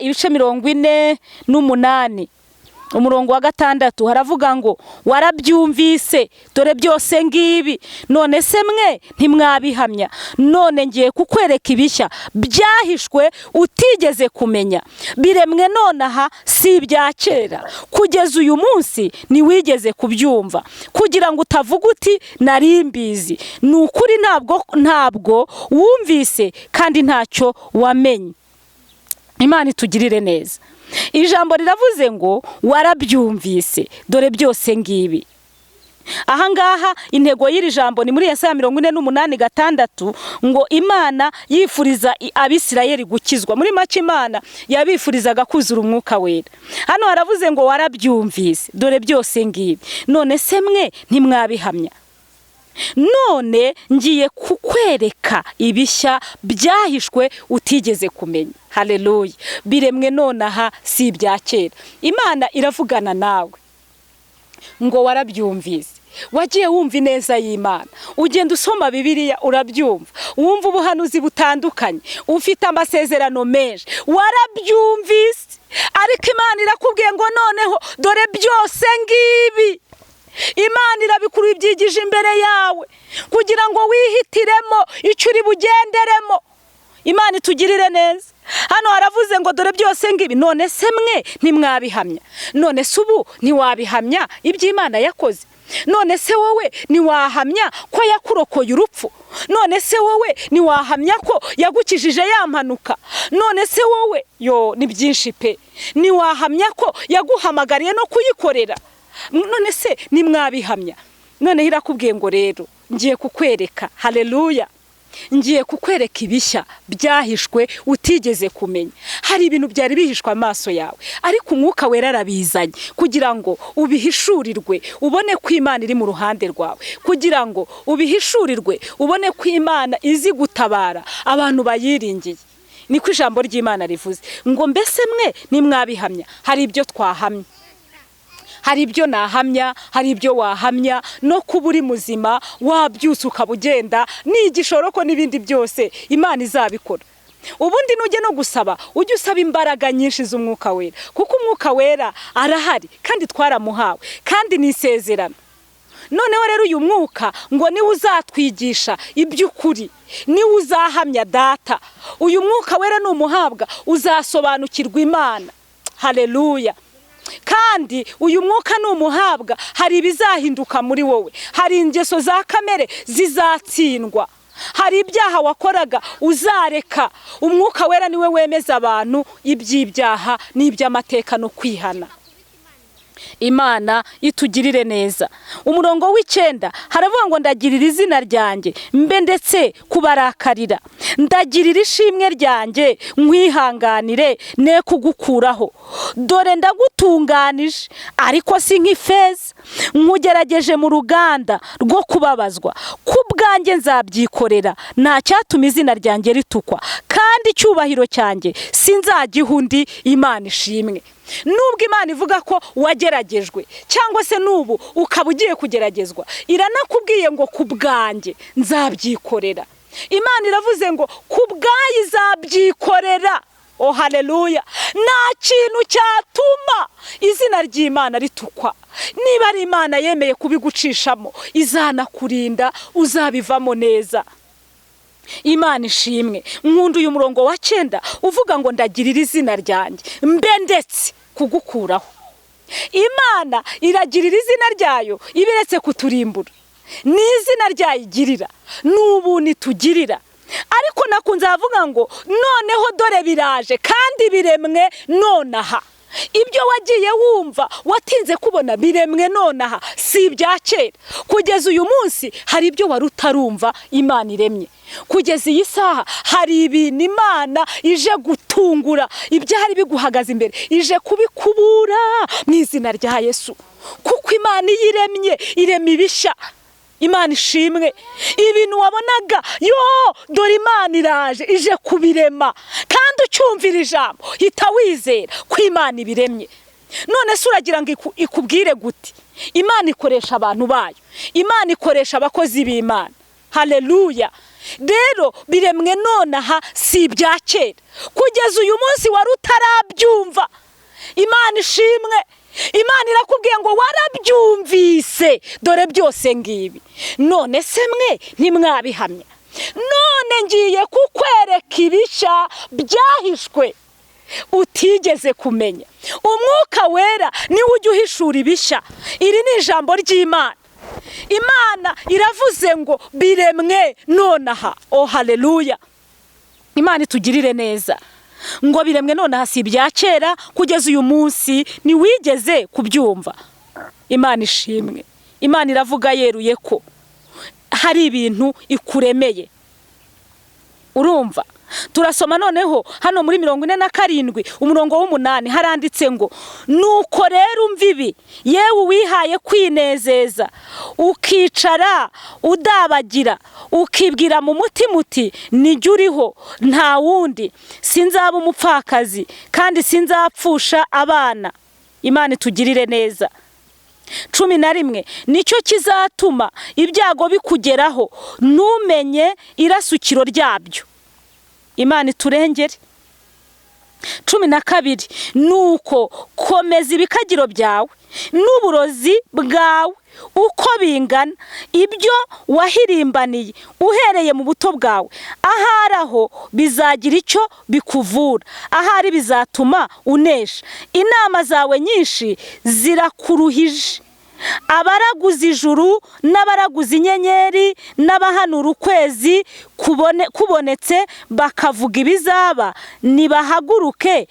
ibice 48 umurongo wa 6 haravuga ngo warabyumvise, dore byose ngibi, none se mwe ntimwabihamya? None ngiye kukwereka ibishya byahishwe utigeze kumenya. Biremwe nonaha si ibya kera, kugeza uyu munsi ntiwigeze kubyumva, kugira ngo utavuga uti nari mbizi. Ni ukuri ntabwo wumvise kandi ntacyo wamenye. Imana itugirire neza. Ijambo riravuze ngo warabyumvise, dore byose ngibi. Ahangaha intego y'iri jambo ni muri Yesaya 48:6 ngo Imana yifuriza Abisirayeli gukizwa. Muri make Imana yabifurizaga kuzura umwuka wera. Hano haravuze ngo warabyumvise, dore byose ngibi, none se mwe ntimwabihamya? None ngiye kukwereka ibishya byahishwe utigeze kumenya. Haleluya. Biremwe nonaha si ibya kera. Imana iravugana nawe ngo warabyumvise. Wagiye wumva ineza y'Imana, ugenda usoma Bibiliya urabyumva, wumva ubuhanuzi butandukanye, ufite amasezerano menshi, warabyumvise, ariko Imana irakubwiye ngo noneho dore byose ngibi. Imana irabikuru ibyigije imbere yawe kugira ngo wihitiremo icyo uri bugenderemo. Imana itugirire neza. Hano haravuze ngo dore byose ngibi, none se mwe ntimwabihamya? None se ubu ntiwabihamya ibyo Imana yakoze? None se wowe ntiwahamya ko yakurokoye urupfu? None se wowe ntiwahamya ko yagukijije ya mpanuka? None se wowe ni byinshi pe, ntiwahamya ko yaguhamagariye no kuyikorera? None se nimwabihamya? None irakubwiye ngo rero ngiye kukwereka. Haleluya. Ngiye kukwereka ibishya byahishwe utigeze kumenya. Hari ibintu byari bihishwe amaso yawe, ariko umwuka wera arabizanye kugira ngo ubihishurirwe, ubone ko Imana iri mu ruhande rwawe, kugira ngo ubihishurirwe, ubone ko Imana izi gutabara abantu bayiringiye. Niko ijambo ry'Imana rivuze ngo mbese mwe nimwabihamya. Hari ibyo twahamya, hari ibyo nahamya, hari ibyo wahamya, no kuba uri muzima wabyutse ukabugenda n'igishoroko n'ibindi byose Imana izabikora. Ubundi nujye no gusaba, ujye usaba imbaraga nyinshi z'umwuka wera, kuko umwuka wera arahari kandi twaramuhawe, kandi ni isezerano. Noneho rero uyu mwuka ngo niwe uzatwigisha iby'ukuri, niwe uzahamya Data. Uyu mwuka wera numuhabwa uzasobanukirwa Imana. haleluya. Kandi uyu mwuka numuhabwa hari ibizahinduka muri wowe, hari ingeso za kamere zizatsindwa, hari ibyaha wakoraga uzareka. Umwuka wera niwe wemeza abantu iby'ibyaha n'iby'amateka no kwihana. Imana itugirire neza. Umurongo w'9 haravuga ngo ndagirira izina ryanjye mbe ndetse kubarakarira, ndagirira ishimwe ryanjye nkwihanganire ne kugukuraho. Dore ndagutunganije ariko si nk'ifeza, nkugerageje mu ruganda rwo kubabazwa. Kubwanjye nzabyikorera, nta cyatuma izina ryanjye ritukwa, kandi icyubahiro cyanjye sinzagiha undi. Imana ishimwe. Nubwo Imana ivuga ko wageragejwe cyangwa se nubu ukaba ugiye kugeragezwa, iranakubwiye ngo kubwanjye nzabyikorera. Imana iravuze ngo kubwayi izabyikorera. Oh haleluya. Nta kintu cyatuma izina ry'Imana ritukwa. Niba ari Imana yemeye kubigucishamo, izanakurinda, uzabivamo neza. Imana ishimwe. Nkunda uyu murongo wa 9 uvuga ngo ndagirira izina ryanjye mbe ndetse kugukuraho. Imana iragirira izina ryayo ibiretse kuturimbura. Ni izina ryayo igirira, n'ubu nitugirira. Ariko nakunze avuga ngo noneho dore biraje kandi biremwe nonaha. Ibyo wagiye wumva watinze kubona biremwe nonaha si ibya kera. Kugeza uyu munsi hari ibyo wari utarumva Imana iremye. Kugeza iyi saha hari ibintu Imana ije gutungura, ibyari biguhagaze imbere ije kubikubura mu izina rya Yesu. Kuko Imana iyiremye irema ibishya. Imana ishimwe. Ibintu wabonaga dore Imana iraje ije kubirema, kandi ucyumvira ijambo hita wizera ko Imana ibiremye. None se uragira ngo ikubwire gute? Imana ikoresha abantu bayo, Imana ikoresha abakozi b'Imana. Haleluya. Rero biremwe nonaha si ibya kera. Kugeza uyu munsi wari utarabyumva. Imana ishimwe. Imana irakubwiye ngo warabyumvise, dore byose ngibi. None se mwe ntimwabihamya? None ngiye kukwereka ibishya byahishwe utigeze kumenya. Umwuka wera niwe ujya uhishura ibishya. Iri ni ijambo ry'Imana. Imana iravuze ngo biremwe nonaha. Oh haleluya. Imana itugirire neza. Ngo biremwe nonaha si ibya kera, kugeza uyu munsi niwigeze kubyumva. Imana ishimwe. Imana iravuga yeruye ko hari ibintu ikuremeye. Urumva? Turasoma noneho hano muri 47 umurongo w'8 haranditse ngo nuko rero umvibi yewe wihaye kwinezeza, ukicara udabagira, ukibwira mu mutima uti nijye uriho nta wundi, sinzaba umupfakazi kandi sinzapfusha abana. Imana itugirire neza. 11 nicyo kizatuma ibyago bikugeraho ntumenye irasukiro ryabyo. Imana iturengere. 12 nuko komeza ibikagiro byawe n'uburozi bwawe uko bingana, ibyo wahirimbaniye uhereye mu buto bwawe. Ahari aho bizagira icyo bikuvura, ahari bizatuma unesha. Inama zawe nyinshi zirakuruhije. Abaraguza ijuru n'abaraguza inyenyeri n'abahanura ukwezi kubonetse bakavuga ibizaba, nibahaguruke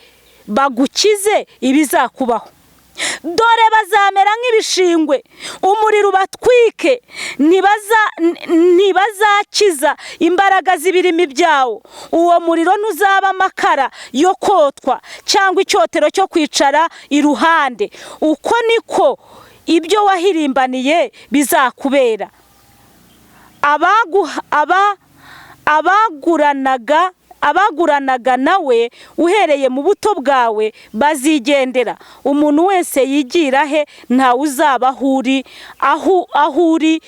bagukize ibizakubaho. Dore bazamera nk'ibishingwe, umuriro ubatwike, ntibazakiza imbaraga z'ibirimi byawo. Uwo muriro ntuzaba amakara yo kotwa cyangwa icyotero cyo kwicara iruhande. Uko niko ibyo wahirimbaniye bizakubera. Abaguranaga nawe uhereye mu buto bwawe bazigendera. Umuntu wese yigira he nta uzaba aho uri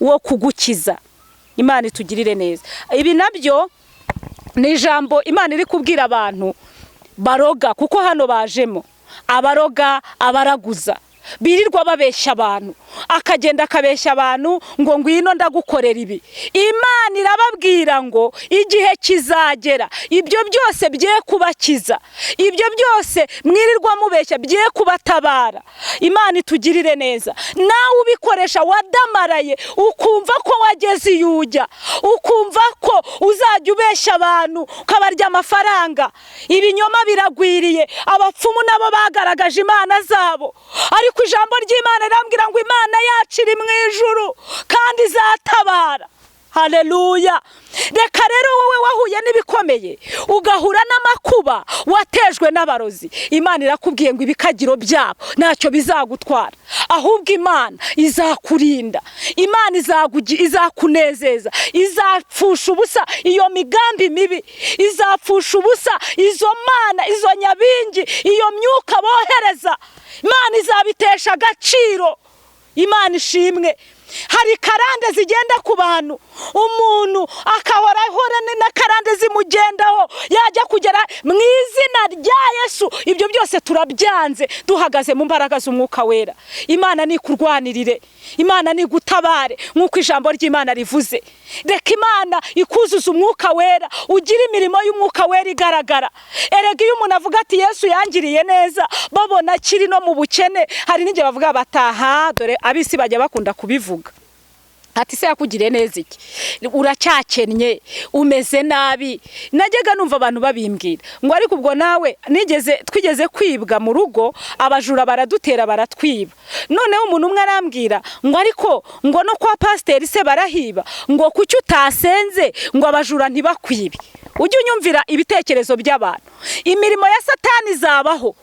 wo kugukiza. Imana itugirire neza. Ibi nabyo ni ijambo Imana iri kubwira abantu baroga, kuko hano bajemo abaroga, abaraguza. birirwa babeshya abantu, akagenda akabeshya abantu ngo ngwino ndagukorera ibi. Imana irababwira ngo igihe kizagera ibyo byose bye kubakiza, ibyo byose mwirirwa mubeshya bye kubatabara. Imana itugirire neza. Nawe ubikoresha wadamaraye, ukumva ko wageze iyo ujya, ukumva ko uzajya ubeshya abantu ukabarya amafaranga. Ibinyoma biragwiriye, abapfumu nabo bagaragaje imana zabo, ariko ijambo ry'Imana rirambwira ngo Imana yacu iri mu ijuru kandi izatabara. Haleluya. Reka rero wowe wahuye n'ibikomeye, ugahura n'amakuba, watejwe n'abarozi, Imana irakubwiye ngo ibikagiro byabo ntacyo bizagutwara, ahubwo Imana izakurinda, Imana izakunezeza, izapfusha ubusa iyo migambi mibi, izapfusha ubusa izo mana, izo nyabingi, iyo myuka bohereza. Imana izabitesha agaciro. Imana ishimwe. Hari karande zigenda ku bantu, umuntu akahora na karande zimugendaho, yajya kugera mu izina rya Yesu. Ibyo byose turabyanze, duhagaze mu mbaraga z'Umwuka Wera. Imana ni kurwanirire, Imana ni gutabare nk'uko ijambo ry'Imana rivuze. Reka Imana ikuzuza Umwuka Wera, ugira imirimo y'Umwuka Wera igaragara. Erega iyo umuntu avuga ati Yesu yangiriye neza, babona kiri no mu bukene, hari n'igihe bavuga bataha, dore abisi bajya bakunda kubivuga. Ati se yakugiriye neza iki? Uracyakennye, umeze nabi. Najyaga numva abantu babimbwira ngo ariko ubwo nawe twigeze kwibwa mu rugo, abajura baradutera baratwiba. Noneho umuntu umwe arambwira ngo ariko ngo no kwa pasiteri se barahiba, ngo kuki utasenze ngo abajura ntibakwibe. Ujye unyumvira ibitekerezo by'abantu. Imirimo ya Satani izabaho,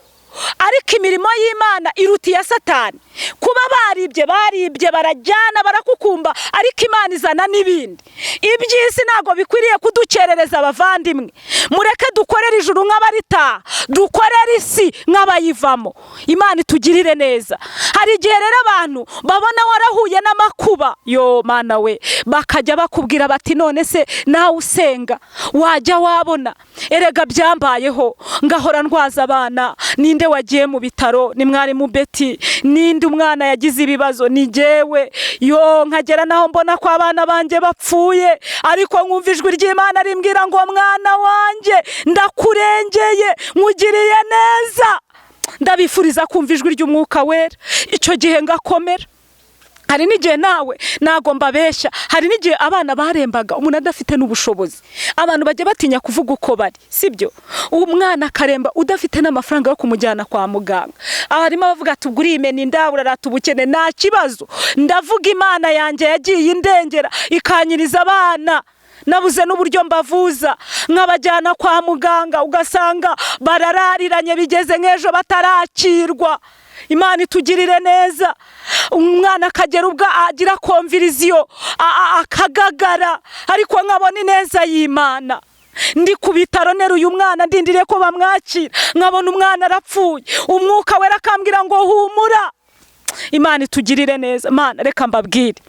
ariko imirimo y'Imana iruta iya Satani. Kuba baribye barajyana barakukumba, ariko Imana izana n'ibindi. Iby'isi ntago bikwiriye kudukerereza abavandimwe. Mureke dukorere ijuru nk'abaritaha, dukorere isi nk'abayivamo. Imana itugirire neza. Hari igihe rero abantu babona warahuye n'amakuba, yo Mana we, bakajya bakubwira bati none se nawe usenga wajya wabona. Erega byambayeho, ngahora ndwaza abana. Ninde wagiye mu bitaro? Ni mwarimu Beti. Ninde umwana yagize ibibazo? Ni jewe. Yo nkagera naho mbona ko abana banje bapfuye, ariko nkumva ijwi ry'Imana rimbwira ngo mwana wanje ndakurengeye, nkugiriye neza. Ndabifuriza kumva ijwi ry'Umwuka Wera, icyo gihe ngakomera. Hari n'igihe nawe nago mbabeshya, hari n'igihe abana barembaga, umuntu adafite n'ubushobozi. Abantu bajya batinya kuvuga uko bari, sibyo? Umwana akaremba udafite n'amafaranga yo kumujyana kwa muganga. Harimo abavuga ati ubwo urimena inda, urarata ubukene. Nta kibazo, ndavuga Imana yanjye yagiye indengera ikanyiriza abana. Nabuze n'uburyo mbavuza, nkabajyana kwa muganga, ugasanga bararariranye bigeze nk'ejo batarakirwa. Imana itugirire neza. Umwana akagera ubwo agira konviriziyo akagagara, ariko nkabona ineza y'Imana. Ndi ku bitaro nero uyu mwana ndindiriye ko bamwakira, nkabona umwana arapfuye, Umwuka Wera akambwira ngo humura. Imana itugirire neza. Mana reka mbabwire,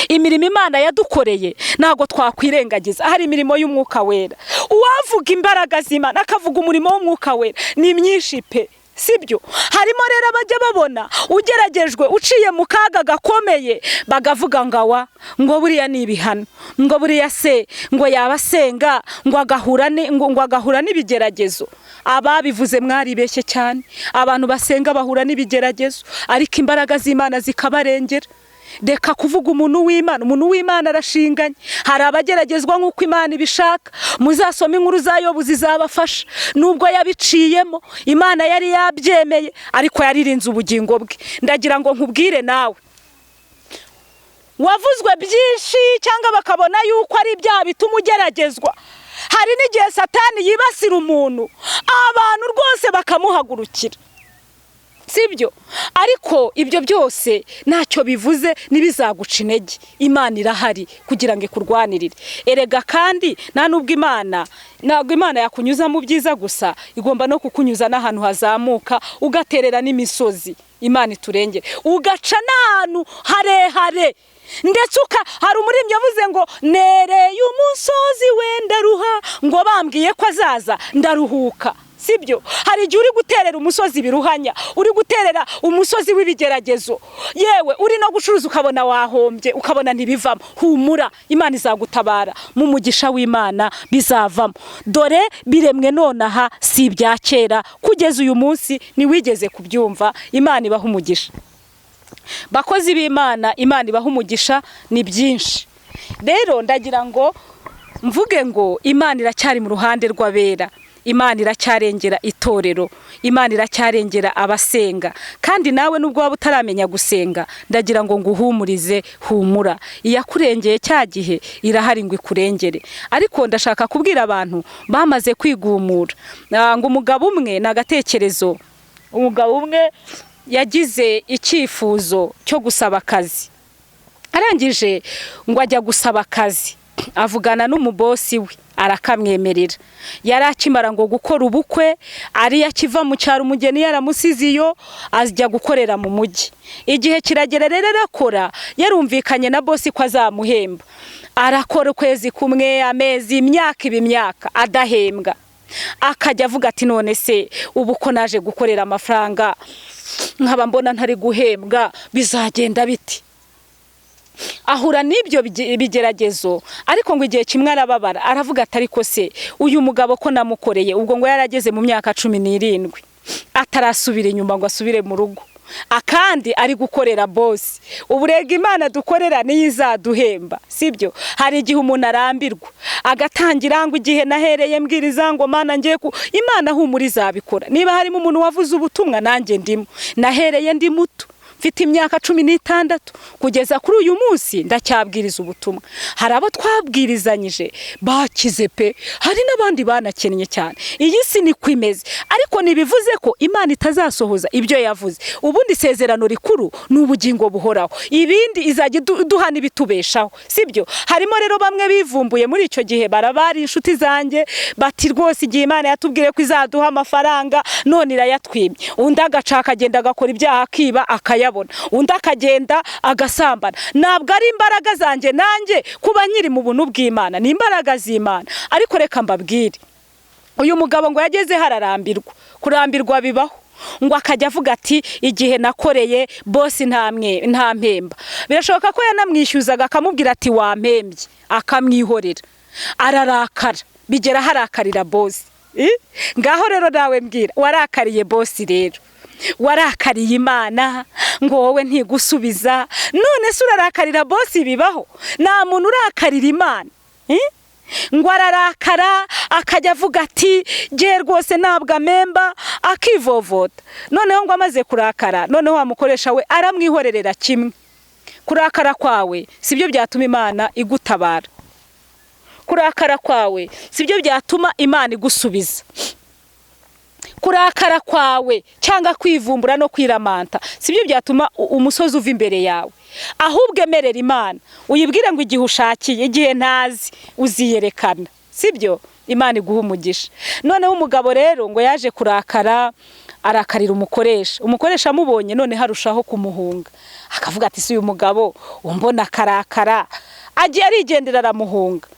imirimo Imana yadukoreye ntago twakwirengagiza. Hari imirimo y'Umwuka Wera, uwavuga imbaraga z'Imana akavuga umurimo w'Umwuka Wera ni myinshi pe, sibyo? Harimo rero abajya babona ugeragejwe uciye mu kaga gakomeye, bagavuga ngo buriya ni ibihano, ngo buriya se ngo yabasenga ngo agahura n'ibigeragezo. Ababivuze mwaribeshye cyane. Abantu basenga bahura n'ibigeragezo, ariko imbaraga z'Imana zikabarengera. Deka kuvuga umuntu w'Imana arashinganye. Hari abageragezwa nk'uko Imana ibishaka. Muzasoma inkuru za Yobu zizabafasha. Nubwo yabiciyemo, Imana yari yabyemeye, ariko yaririnze ubugingo bwe. Ndagira ngo nkubwire nawe, wavuzwe byinshi cyangwa bakabona yuko ari ibyaha bituma ugeragezwa. Hari n'igihe Satani yibasira umuntu, abantu rwose bakamuhagurukira, sibyo? Ariko ibyo byose ntacyo bivuze nibizaguca intege. Imana irahari kugira ngo ikurwanirire. Erega kandi nta nubwo Imana yakunyuza mu byiza gusa, igomba no kukunyuza n'ahantu hazamuka, ugaterera n'imisozi. Imana iturengere, ugaca n'ahantu harehare. Ndetse hari umuririmbyi yavuze ngo nereye umusozi wenda ruha, ngo bambwiye ko azaza ndaruhuka. sibyo hari igihe uri guterera umusozi biruhanya uri guterera umusozi w'ibigeragezo yewe uri no gucuruza ukabona wahombye ukabona ntibivamo humura Imana izagutabara mu mugisha w'Imana bizavamo dore biremwe nonaha si ibya kera kugeza uyu munsi niwigeze kubyumva Imana ibaha umugisha bakozi b'Imana Imana ibaha umugisha ni byinshi rero ndagira ngo mvuge ngo Imana iracyari mu ruhande rw'abera Imana iracyarengera itorero Imana iracyarengera abasenga kandi nawe nubwo waba utaramenya gusenga ndagira ngo nguhumurize humura iyakurengeye cya gihe irahari ngo ikurengere ariko ndashaka kubwira abantu bamaze kwigumura ngo umugabo umwe nagatekerezo umugabo umwe yagize icyifuzo cyo gusaba akazi arangije ngo ajya gusaba akazi avugana n'umubosi we arakamwemerera yari akimara ngo gukora ubukwe ari yakiva mu cyaro umugeni yaramusiziyo ajya gukorera mu mujyi igihe kiragera rero arakora yarumvikanye na bosi ko azamuhemba arakora ukwezi kumwe amezi imyaka adahembwa akajya avuga ati none se ubu ko naje gukorera amafaranga nkaba mbona ntari guhembwa bizagenda biti ahura n'ibyo bigeragezo ariko ngo igihe kimwe arababara aravuga ati ariko se uyu mugabo ko namukoreye ubwo ngo yarageze mu myaka 17 atarasubira inyuma ngo asubire mu rugo akandi ari gukorera boss uburega Imana dukorera niyizaduhemba sibyo hari igihe umuntu arambirwa agatangira ngo igihe nahereye mbwiriza ngo Mana ngiye ku Imana humuriza abikora niba harimo umuntu wavuze ubutumwa nanjye ndimo nahereye ndi muto mfite imyaka 16 kugeza kuri uyu munsi ndacyabwiriza ubutumwa hari abo twabwirizanyije bakize pe hari n'abandi banakennye cyane iyi si ni kwimeze ariko nibivuze ko Imana itazasohoza ibyo yavuze ubundi sezerano rikuru n'ubugingo buhoraho ibindi izajya duhana ibitubeshaho sibyo harimo rero bamwe bivumbuye muri icyo gihe barabari inshuti zanjye bati rwose igihe Imana yatubwire ko izaduha amafaranga none irayatwimye undi agacaka agenda agakora ibyaha akiba akayabona undi akagenda agasambana ntabwo ari imbaraga zanjye nanjye kuba nyiri mu buntu bw'Imana ni imbaraga z'Imana ariko reka mbabwire uyu mugabo ngo yageze hararambirwa kurambirwa bibaho ngo akajya avuga ati igihe nakoreye boss nta mpemba birashoboka ko yanamwishyuzaga akamubwira ati wampembye akamwihorera ararakara bigera harakarira boss ngaho rero nawe mbwira warakariye boss rero warakariye Imana ngo wowe ntigusubiza none se urarakarira boss bibaho nta muntu urakarira Imana ngo ararakara akajya avuga ati je rwose ntabwo amemba akivovota noneho ngo amaze kurakara noneho wamukoresha we aramwihorerera kimwe kurakara kwawe sibyo byatuma Imana igutabara kurakara kwawe sibyo byatuma Imana igusubiza kurakara kwawe cyangwa kwivumbura no kwiramanta sibyo byatuma umusozi uva imbere yawe ahubwo emerera Imana uyibwire ngo igihe ushakiye igihe ntazi uziyerekana sibyo Imana iguha umugisha noneho umugabo rero ngo yaje kurakara arakarira umukoresha amubonye none harushaho kumuhunga akavuga ati si uyu mugabo umbona karakara agiye arigendera aramuhunga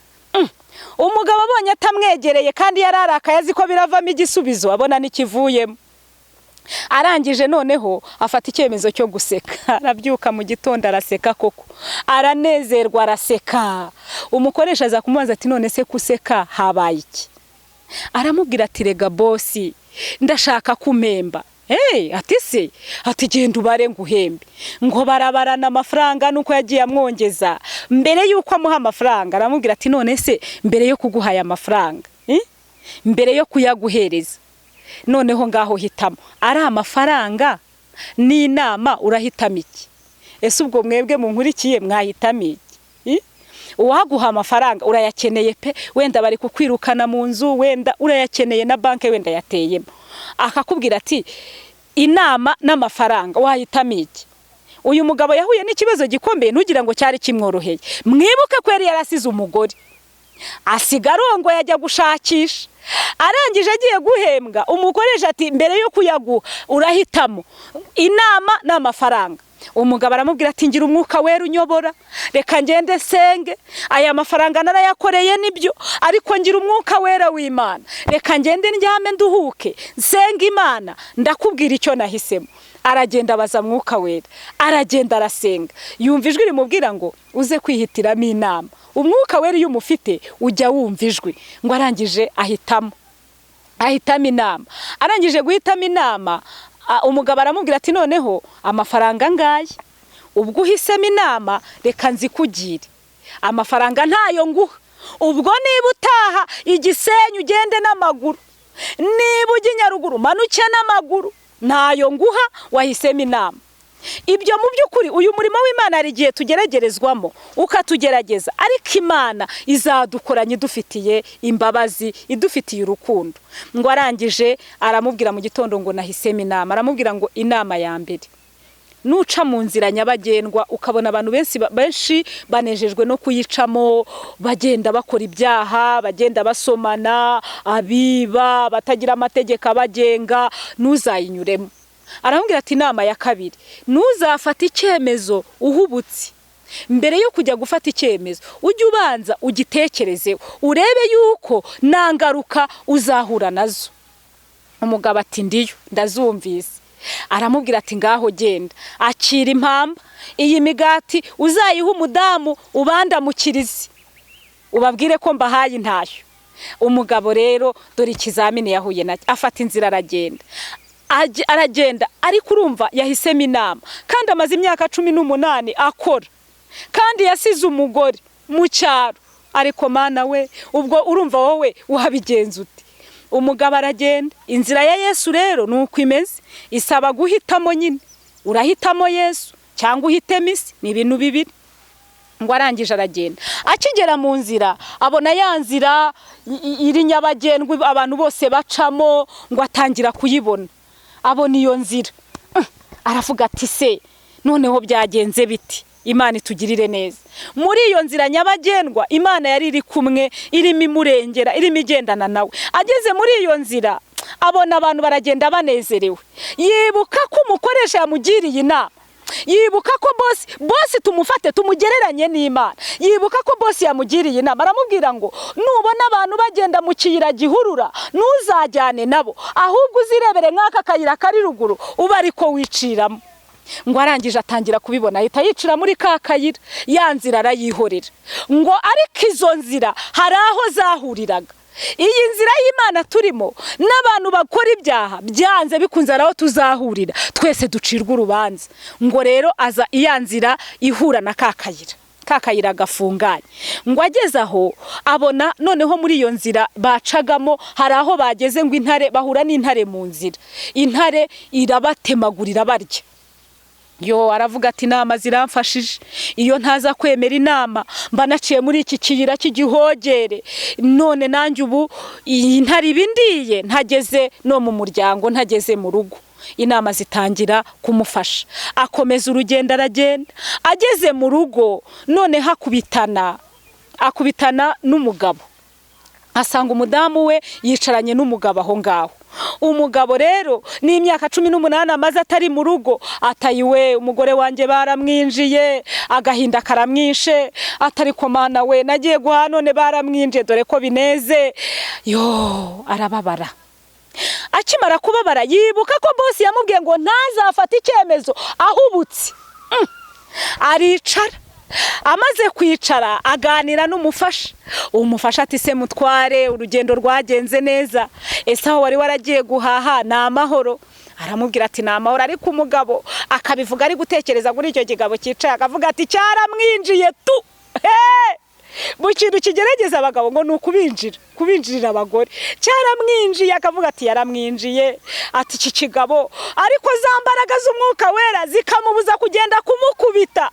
umugabo abonye atamwegereye kandi yararakaye azi ko biravamo igisubizo abona nikivuyemo arangije noneho afata icyemezo cyo guseka arabyuka mu gitondo araseka koko aranezerwa araseka umukoresha aza kumubaza ati none se kuseka habaye iki aramubwira ati rega boss ndashaka kumemba ati se ati genda ubare nguhembe ngo barabarana amafaranga nuko yagiye amwongeza mbere yuko amuha amafaranga aramubwira ati none se mbere yo kuguhaya amafaranga mbere yo kuyaguhereza noneho ngaho hitamo ari amafaranga n'inama urahitamo iki ese ubwo mwebwe munkurikiye mwahitamo iki uwaguha amafaranga urayakeneye pe wenda bari kukwirukana mu nzu wenda urayakeneye na banke wenda yateyemo akakubwira ati inama n'amafaranga wahitamo iki uyu mugabo yahuye n'ikibazo gikomeye ntugira ngo cyari kimworoheye mwibuke ko yari yarasize umugore asigarongo yajya gushakisha arangije agiye guhembwa umukoresha ati mbere yo kuyaguha urahitamo inama n'amafaranga umugabo aramubwira ati ngira umwuka wera unyobora, reka ngende senge, aya mafaranga narayakoreye nibyo, ariko ngira umwuka wera w'Imana, reka ngende ndyame nduhuke nsenga Imana, ndakubwira icyo nahisemo. Aragenda abaza mwuka wera, aragenda arasenga, yumva ijwi rimubwira ngo uze kwihitiramo inama. Umwuka wera iyo umufite ujya wumva ijwi. Ngo arangije ahitamo inama. Arangije guhitamo inama, umugabo aramubwira ati noneho amafaranga ngaye, ubwo uhisemo inama reka nzikugire, amafaranga ntayo nguha, ubwo niba utaha Igisenyi ugende n'amaguru, niba ujya i Nyaruguru manuke n'amaguru, ntayo nguha, wahisemo inama. Ibyo mu by'ukuri uyu murimo w'Imana hari igihe tugeragerezwamo ukatugerageza, ariko Imana izadukoranya idufitiye imbabazi, idufitiye urukundo. Ngo arangije aramubwira mu gitondo ngo nahisemo inama. Aramubwira ngo inama ya mbere, nuca mu nzira nyabagendwa ukabona abantu benshi banejejwe no kuyicamo, bagenda bakora ibyaha, bagenda basomana, abiba, batagira amategeko abagenga, ntuzayinyuremo. Aramubwira ati inama ya kabiri, ntuzafata icyemezo uhubutse. Mbere yo kujya gufata icyemezo ujye ubanza ugitekerezeho, urebe yuko nta ngaruka uzahura nazo. Umugabo ati ndiyo ndazumvise. Aramubwira ati ngaho genda, akira impamba, iyi migati uzayiha umudamu ubandamukirize, ubabwire ko mbahaye intashyo. Umugabo rero dore ikizamini yahuye nacyo, afata inzira aragenda, ariko urumva yahisemo inama, kandi amaze imyaka 18 akora, kandi yasize umugore mu cyaro. Ariko Mana we, ubwo urumva wowe wabigenza ute? Umugabo aragenda. Inzira ya Yesu rero nuko imeze, isaba guhitamo nyine, urahitamo Yesu cyangwa uhitemo isi, ni ibintu bibiri. Ngo arangije aragenda, akigera mu nzira abona ya nzira iri nyabagendwa abantu bose bacamo, ngo atangira kuyibona, abona iyo nzira. Aravuga ati se noneho byagenze biti? Imana itugirire neza. Muri iyo nzira nyabagendwa Imana yari iri kumwe, irimo imurengera, irimo igendana nawe. Ageze muri iyo nzira abona abantu baragenda banezerewe, yibuka ko umukoresha yamugiriye inama, yibuka ko bosi tumufate tumugereranye n'Imana, yibuka ko bosi yamugiriye inama. Aramubwira ngo nubona abantu bagenda mu kiyira gihurura ntuzajyane nabo, ahubwo uzirebere nk'aka kayira kari ruguru uba ariko wiciramo. Ngo arangije atangira kubibona, ahita yicira muri ka kayira, ya nzira arayihorera. Ngo ariko izo nzira hari aho zahuriraga. Iyi nzira y'Imana turimo n'abantu bakora ibyaha byanze bikunze araho tuzahurira, twese ducirwa urubanza. Ngo rero aza iya nzira ihura na kakayira gafunganye. Ngo ageze aho abona noneho muri iyo nzira bacagamo hari aho bageze, ngo intare bahura n'intare mu nzira, intare irabatemagurira barya. Yo aravuga ati inama ziramfashije, iyo ntaza kwemera inama mba naciye muri iki kiyira cy'igihogere, none nanjye ubu iyi ntari bindiye ntageze no mu muryango, ntageze mu rugo. Inama zitangira kumufasha, akomeza urugendo aragenda. Ageze mu rugo none akubitana n'umugabo, asanga umudamu we yicaranye n'umugabo aho ngaho. Umugabo rero ni imyaka 18 amaze atari mu rugo, atayiwe umugore wanjye baramwinjiye, agahinda karamwishe, atari ko Mana we nagiye guha none baramwinje, dore ko bineze. Yo arababara. Akimara kubabara yibuka ko bosi yamubwiye ngo ntazafata icyemezo ahubutse. Aricara. Amaze kwicara aganira n'umufasha. Umufasha ati se mutware, urugendo rwagenze neza, ese aho wari waragiye guhaha na amahoro? Aramubwira ati na amahoro. Ariko umugabo akabivuga ari gutekereza kuri icyo kigabo cyicaye, akavuga ati cyaramwinjiye tu. Mu kintu kigerageza abagabo ngo kubinjirira abagore, cyaramwinjiye. Akavuga ati yaramwinjiye, ati iki kigabo, ariko zambaraga z'umwuka wera zikamubuza kugenda kumukubita,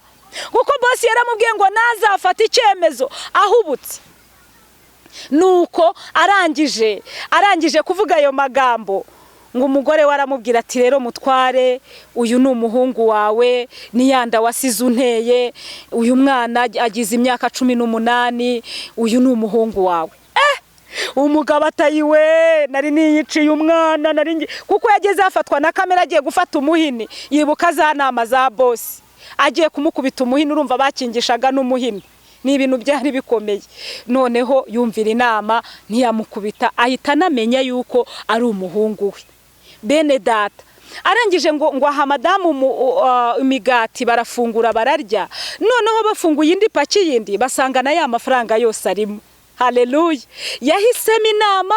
kuko bosi yaramubwiye ngo nazafata icyemezo ahubutse. Nuko arangije kuvuga ayo magambo, ngo umugore waramubwira ati rero mutware, uyu ni umuhungu wawe, niyanda wasize unteye, uyu mwana agize imyaka 18, uyu ni umuhungu wawe. umugabo atayiwe nari niyiciye umwana kuko yageze afatwa na kamera agiye gufata umuhini yibuka za nama za boss agiye kumukubita umuhini urumva bakingishaga n'umuhini ni ibintu byari bikomeye noneho yumvira inama ntiyamukubita ahita anamenya yuko ari umuhungu we bene data arangije ngo aha madamu imigati barafungura bararya noneho bafunguye indi paki yindi basanga na ya mafaranga yose arimo. Haleluya. Yahisemo inama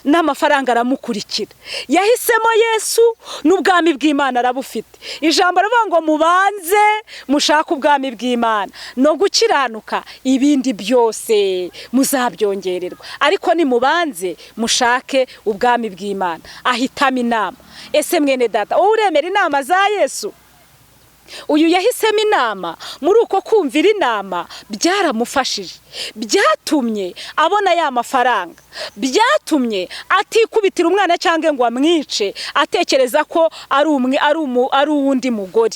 n'amafaranga aramukurikira. Yahisemo Yesu n'ubwami bw'Imana arabufite. Ijambo rivuga ngo mubanze mushaka ubwami bw'Imana no gukiranuka ibindi byose muzabyongererwa. Ariko ni mubanze mushake ubwami bw'Imana. Ahitamo inama. Ese mwene data wowe uremera inama za Yesu? Uyu yahisemo inama muri uko kumvira inama byaramufashije, byatumye abona ya mafaranga, byatumye atikubitira umwana cyangwa ngo amwice atekereza ko ari uwundi mugore,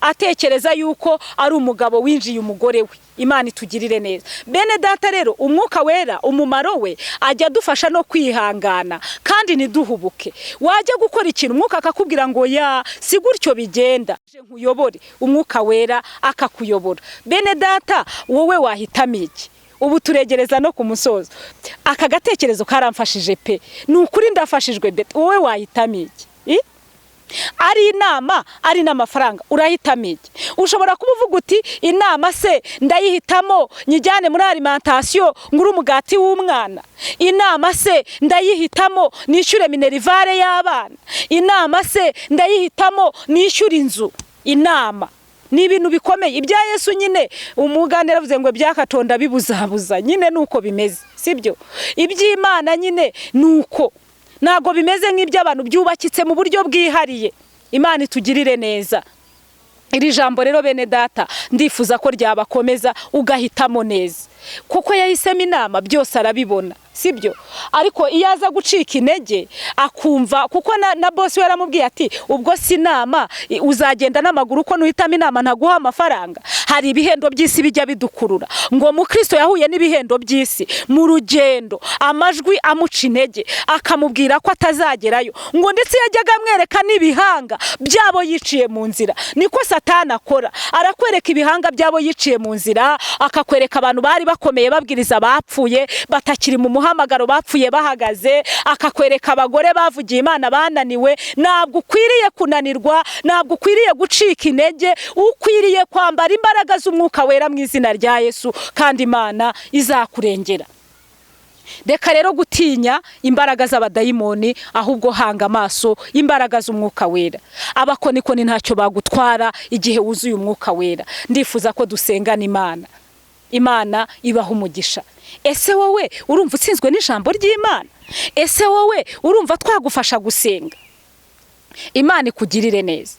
atekereza yuko ari umugabo winjiye umugore we. Imana itugirire neza. Bene data rero umwuka wera umumaro we ajya dufasha no kwihangana kandi niduhubuke. Wajya gukora ikintu umwuka akakubwira ngo ya si gutyo bigenda nkuyobore, umwuka wera akakuyobora. Bene data wowe wahitamo iki? Ubu turegereza no ku musozo. Aka gatekerezo karamfashije pe. Nukuri ndafashijwe be. Wowe wahitamo iki? Ari inama ari n'amafaranga urahitamo iki? Ushobora kuvuga uti inama se ndayihitamo nyijyane muri alimentation nguru umugati w'umwana, inama se ndayihitamo nishyure minerivare y'abana, inama se ndayihitamo nishyure inzu. Inama ni ibintu bikomeye. Ibya Yesu nyine umuganira avuze ngo byakatonda bibuzabuza nyine nuko bimeze, sibyo? Iby'Imana nyine nuko nago bimeze nk'iby'abantu byubakitse mu buryo bwihariye. Imana itugirire neza. Iri jambo rero bene data ndifuza ko ryabakomeza ugahitamo neza, kuko yahisemo inama byose arabibona, sibyo? Ariko iyo aza gucika intege akumva, kuko na boss we yaramubwiye ati ubwo si inama uzagenda n'amaguru ko nuhitamo inama ntaguha amafaranga. Hari ibihendo by'isi bijya bidukurura ngo mu Kristo yahuye n'ibihendo by'isi mu rugendo, amajwi amuca intege akamubwira ko atazagerayo, ngo ndetse yajyaga amwereka n'ibihanga byabo yiciye mu nzira. Niko Satani akora, arakwereka ibihanga byabo yiciye mu nzira, akakwereka abantu bari bakomeye babwiriza bapfuye batakiri mu muhamagaro, bapfuye bahagaze, akakwereka abagore bavugiye Imana bananiwe. Ntabwo ukwiriye kunanirwa, ntabwo ukwiriye gucika intege, ukwiriye kwambara imbaraga z'umwuka wera mu izina rya Yesu, kandi Imana izakurengera. Reka rero gutinya imbaraga z'abadayimoni, ahubwo hanga amaso imbaraga z'umwuka wera. Abakonikoni ntacyo bagutwara igihe wuzuye umwuka wera. Ndifuza ko dusengana Imana, Imana ibaha umugisha. Ese wowe urumva utsinzwe n'ijambo ry'Imana? Ese wowe urumva twagufasha gusenga? Imana ikugirire neza.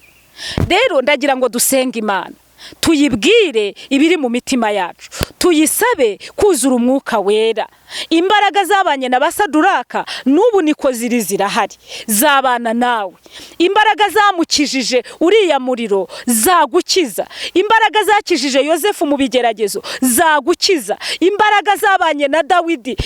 Rero ndagira ngo dusenge Imana, tuyibwire ibiri mu mitima yacu, tuyisabe kuzura umwuka wera. Imbaraga zabanye na Basaduraka n'ubu niko zirahari, zabana nawe. Imbaraga zamukijije uriya muriro zagukiza. Imbaraga zakijije Yosefu mu bigeragezo zagukiza. Imbaraga zabanye na Dawidi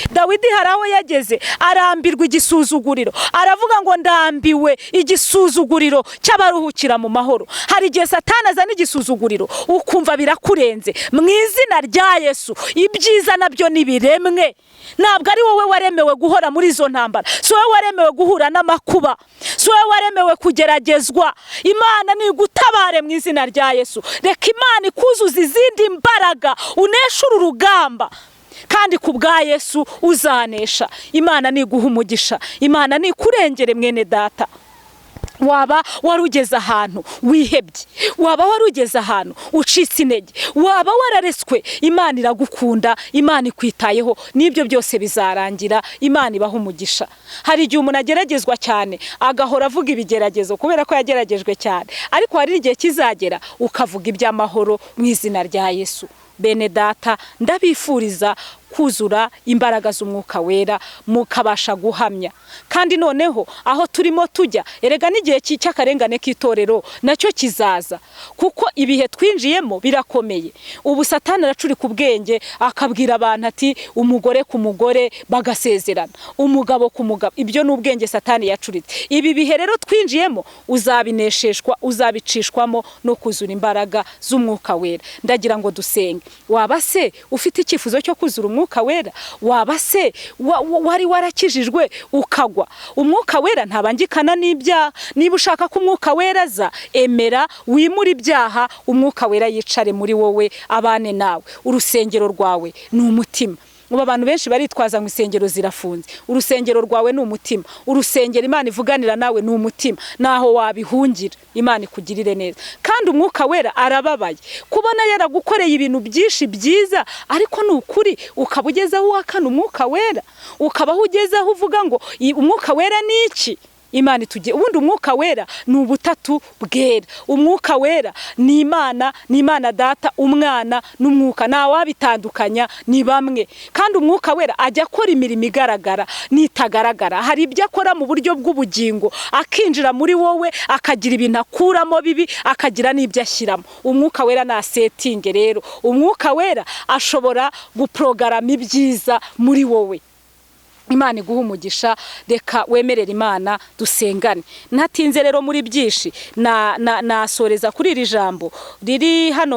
haraho yageze arambirwa igisuzuguriro, aravuga ngo ndambiwe igisuzuguriro cy'abaruhukira mu mahoro. Hari igihe Satani azana igisuzuguriro ukumva birakurenze. Mu izina rya Yesu ibyiza nabyo nibiremwe. Ntabwo ari wowe waremewe guhora muri izo ntambara, si wowe waremewe guhura n'amakuba, si wowe waremewe kugeragezwa. Imana nigutabare mu izina rya Yesu. Reka Imana ikuzuza izindi mbaraga, unesha uru rugamba, kandi kubwa Yesu uzanesha. Imana niguha umugisha, Imana nikurengere mwene data. Waba warugeze ahantu wihebye, waba warugeze ahantu ucitse intege, waba warareswe, Imana iragukunda, Imana ikwitayeho, n'ibyo byose bizarangira. Imana ibaha umugisha. Hari igihe umuntu ageragezwa cyane agahora avuga ibigeragezo kubera ko yageragejwe cyane, ariko hari igihe kizagera ukavuga iby'amahoro mu izina rya Yesu. Bene data ndabifuriza kuzura imbaraga z'umwuka wera mukabasha guhamya. Kandi noneho aho turimo tujya erega n'igihe cy'akarengane k'itorero nacyo kizaza, kuko ibihe twinjiyemo birakomeye. Ubu Satani aracuri ku bwenge akabwira abantu ati umugore ku mugore bagasezerana, umugabo ku mugabo. Ibyo n'ubwenge Satani yacuritse. Ibi bihe rero twinjiyemo uzabinesheshwa, uzabicishwamo no kuzura imbaraga z'umwuka wera. Ndagira ngo dusenge. Waba se ufite icyifuzo cyo kuzura umwuka wera? Waba se wari warakijijwe ukagwa? Umwuka wera ntabangikana n'ibyaha. Niba ushaka ko umwuka wera aza, emera wimura ibyaha, umwuka wera yicare muri wowe, abane nawe. Urusengero rwawe ni umutima. Ubu abantu benshi baritwaza ngo insengero zirafunze. Urusengero rwawe ni umutima. Urusengero Imana ivuganira nawe ni umutima. Naho wabihungira, Imana ikugirire neza. Kandi umwuka wera arababaye kubona yaragukoreye ibintu byinshi byiza, ariko ni ukuri ukaba ugezeho wakana umwuka wera, ukabaho ugezeho uvuga ngo umwuka wera ni iki? Imana itujye. Ubundi umwuka wera ni ubutatu bwera. Umwuka wera ni Imana, ni Imana Data, Umwana n'Umwuka. Nta wabitandukanya, ni bamwe. Kandi umwuka wera ajya akora imirimo igaragara n'itagaragara. Hari ibyo akora mu buryo bw'ubugingo, akinjira muri wowe akagira ibintu akuramo bibi, akagira n'ibyo ashyiramo. Umwuka wera na setting rero. Umwuka wera ashobora guprogarama ibyiza muri wowe. Imana iguha umugisha. Reka wemerera Imana dusengane. Ntatinze rero muri byinshi nasoreza kuri iri jambo riri hano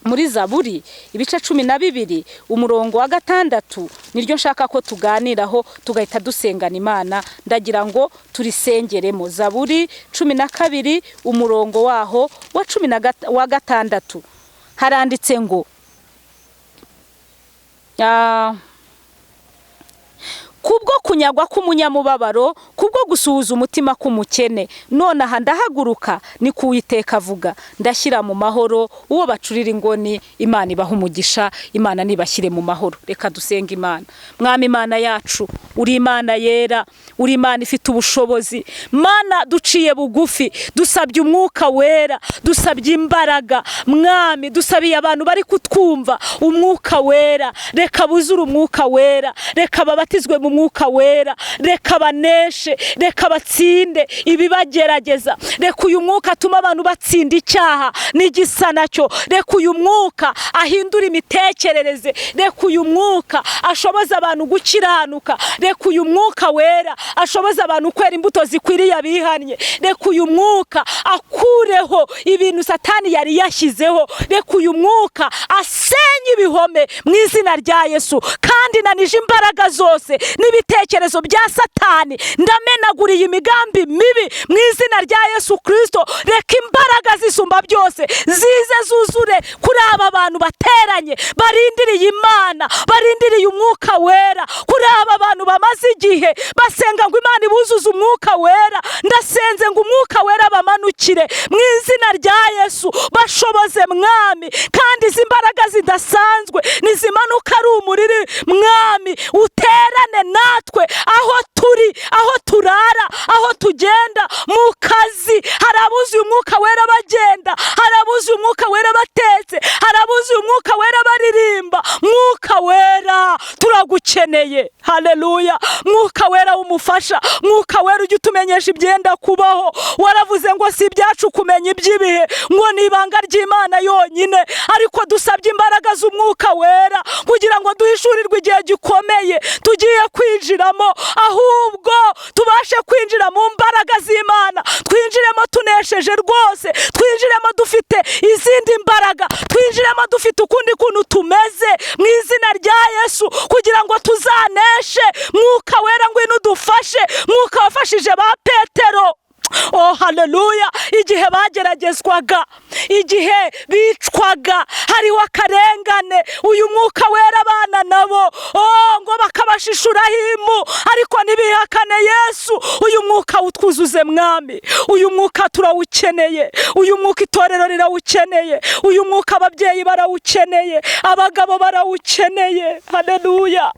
muri Zaburi ibice 12 umurongo wa 6. Niryo nshaka ko tuganiraho tugahita dusengana Imana. Ndagira ngo turisengeremo. Zaburi 12 umurongo waho wa 16 haranditse ngo kubwo kunyagwa k'umunyamubabaro, kubwo gusuhuza umutima k'umukene, nonaha ndahaguruka ni kuwiteka avuga, ndashyira mu mahoro uwo bacurira ingoni. Imana ibaha umugisha, Imana nibashyire mu mahoro. Reka dusenga Imana. Mwami Imana yacu, uri Imana yera, uri Imana ifite ubushobozi. Mana duciye bugufi, dusabye umwuka wera, dusabye imbaraga. Mwami dusabiye abantu bari kutwumva umwuka wera. Reka buzure umwuka wera, reka babatizwe mu umwuka wera, reka baneshe, reka batsinde ibibagerageza. Reka uyu mwuka atuma abantu batsinda icyaha n'igisa nacyo. Reka uyu mwuka ahindura imitekerereze. Reka uyu mwuka ashoboza abantu gukiranuka. Reka uyu mwuka wera ashoboza abantu kwera imbuto zikwiriye abihannye. Reka uyu mwuka akureho ibintu Satani yari yashyizeho. Reka uyu mwuka asenye ibihome mu izina rya Yesu. Kandi nanije imbaraga zose n'ibitekerezo bya Satani, ndamenaguriye imigambi mibi mu izina rya Yesu Kristo. Reka imbaraga zisumba byose zize zuzure kuri aba bantu bateranye, barindiriye Imana, barindiriye umwuka wera. Kuri aba bantu bamaze igihe basenga ngo Imana ibuzuze umwuka wera, ndasenze ngo umwuka wera bamanukire mu izina rya Yesu. Bashoboze Mwami, kandi izi mbaraga zidasanzwe nizimanuka ari umuriri. Mwami uterane natwe aho turi, aho turara, aho tugenda mu kazi. Harabuze umwuka wera bagenda, harabuze umwuka wera batetse, harabuze umwuka wera baririmba. Mwuka wera turagukeneye. Haleluya. Mwuka wera umufasha, mwuka wera ujye utumenyesha ibyenda kubaho. Waravuze ngo si ibyacu kumenya iby'ibihe, ngo ni ibanga ry'Imana yonyine. Ariko dusabye imbaraga z'umwuka wera kugira ngo duhishurirwe igihe gikomeye tugiye kwinjiramo, ahubwo tubashe kwinjira mu mbaraga z'Imana. Twinjiremo tunesheje rwose, twinjiremo dufite izindi mbaraga, twinjiremo dufite ukundi kuntu tumeze mu izina rya Yesu, kugira ngo tuzaneshe. Mwuka wera ngwino udufashe, mwuka wafashije ba Petero. Oh haleluya. Igihe bageragezwaga, igihe bicwaga, hariho akarengane, uyu mwuka wera abana nabo ngo bakabashishuraho impu, ariko ntibihakane Yesu. Uyu mwuka utwuzuze Mwami, uyu mwuka turawukeneye, uyu mwuka itorero rirawukeneye, uyu mwuka ababyeyi barawukeneye, abagabo barawukeneye. Haleluya.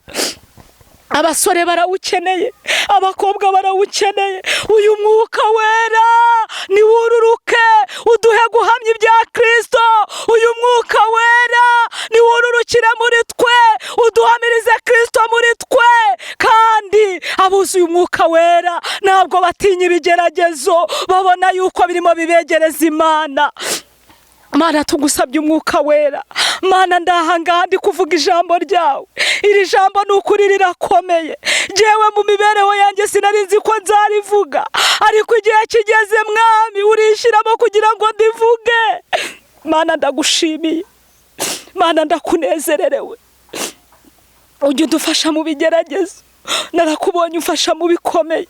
Abasore barawukeneye, abakobwa barawukeneye. Uyu mwuka wera ni wururuke uduhe guhamya ibya Kristo. Uyu mwuka wera ni wururukira muri twe birimo bibegereza Imana. Mana tugusabye umwuka wera. Mana ndahangaha ndi kuvuga ijambo ryawe. Iri jambo n'ukuri rirakomeye. Jewe mu mibereho yanjye sinari nzi ko nzarivuga, ariko igihe kigeze Mwami urishyiramo kugira ngo ndivuge. Mana ndagushimiye, Mana ndakunezererewe. Ujye udufasha mu bigeragezo. Narakubonye ufasha mu bikomeye,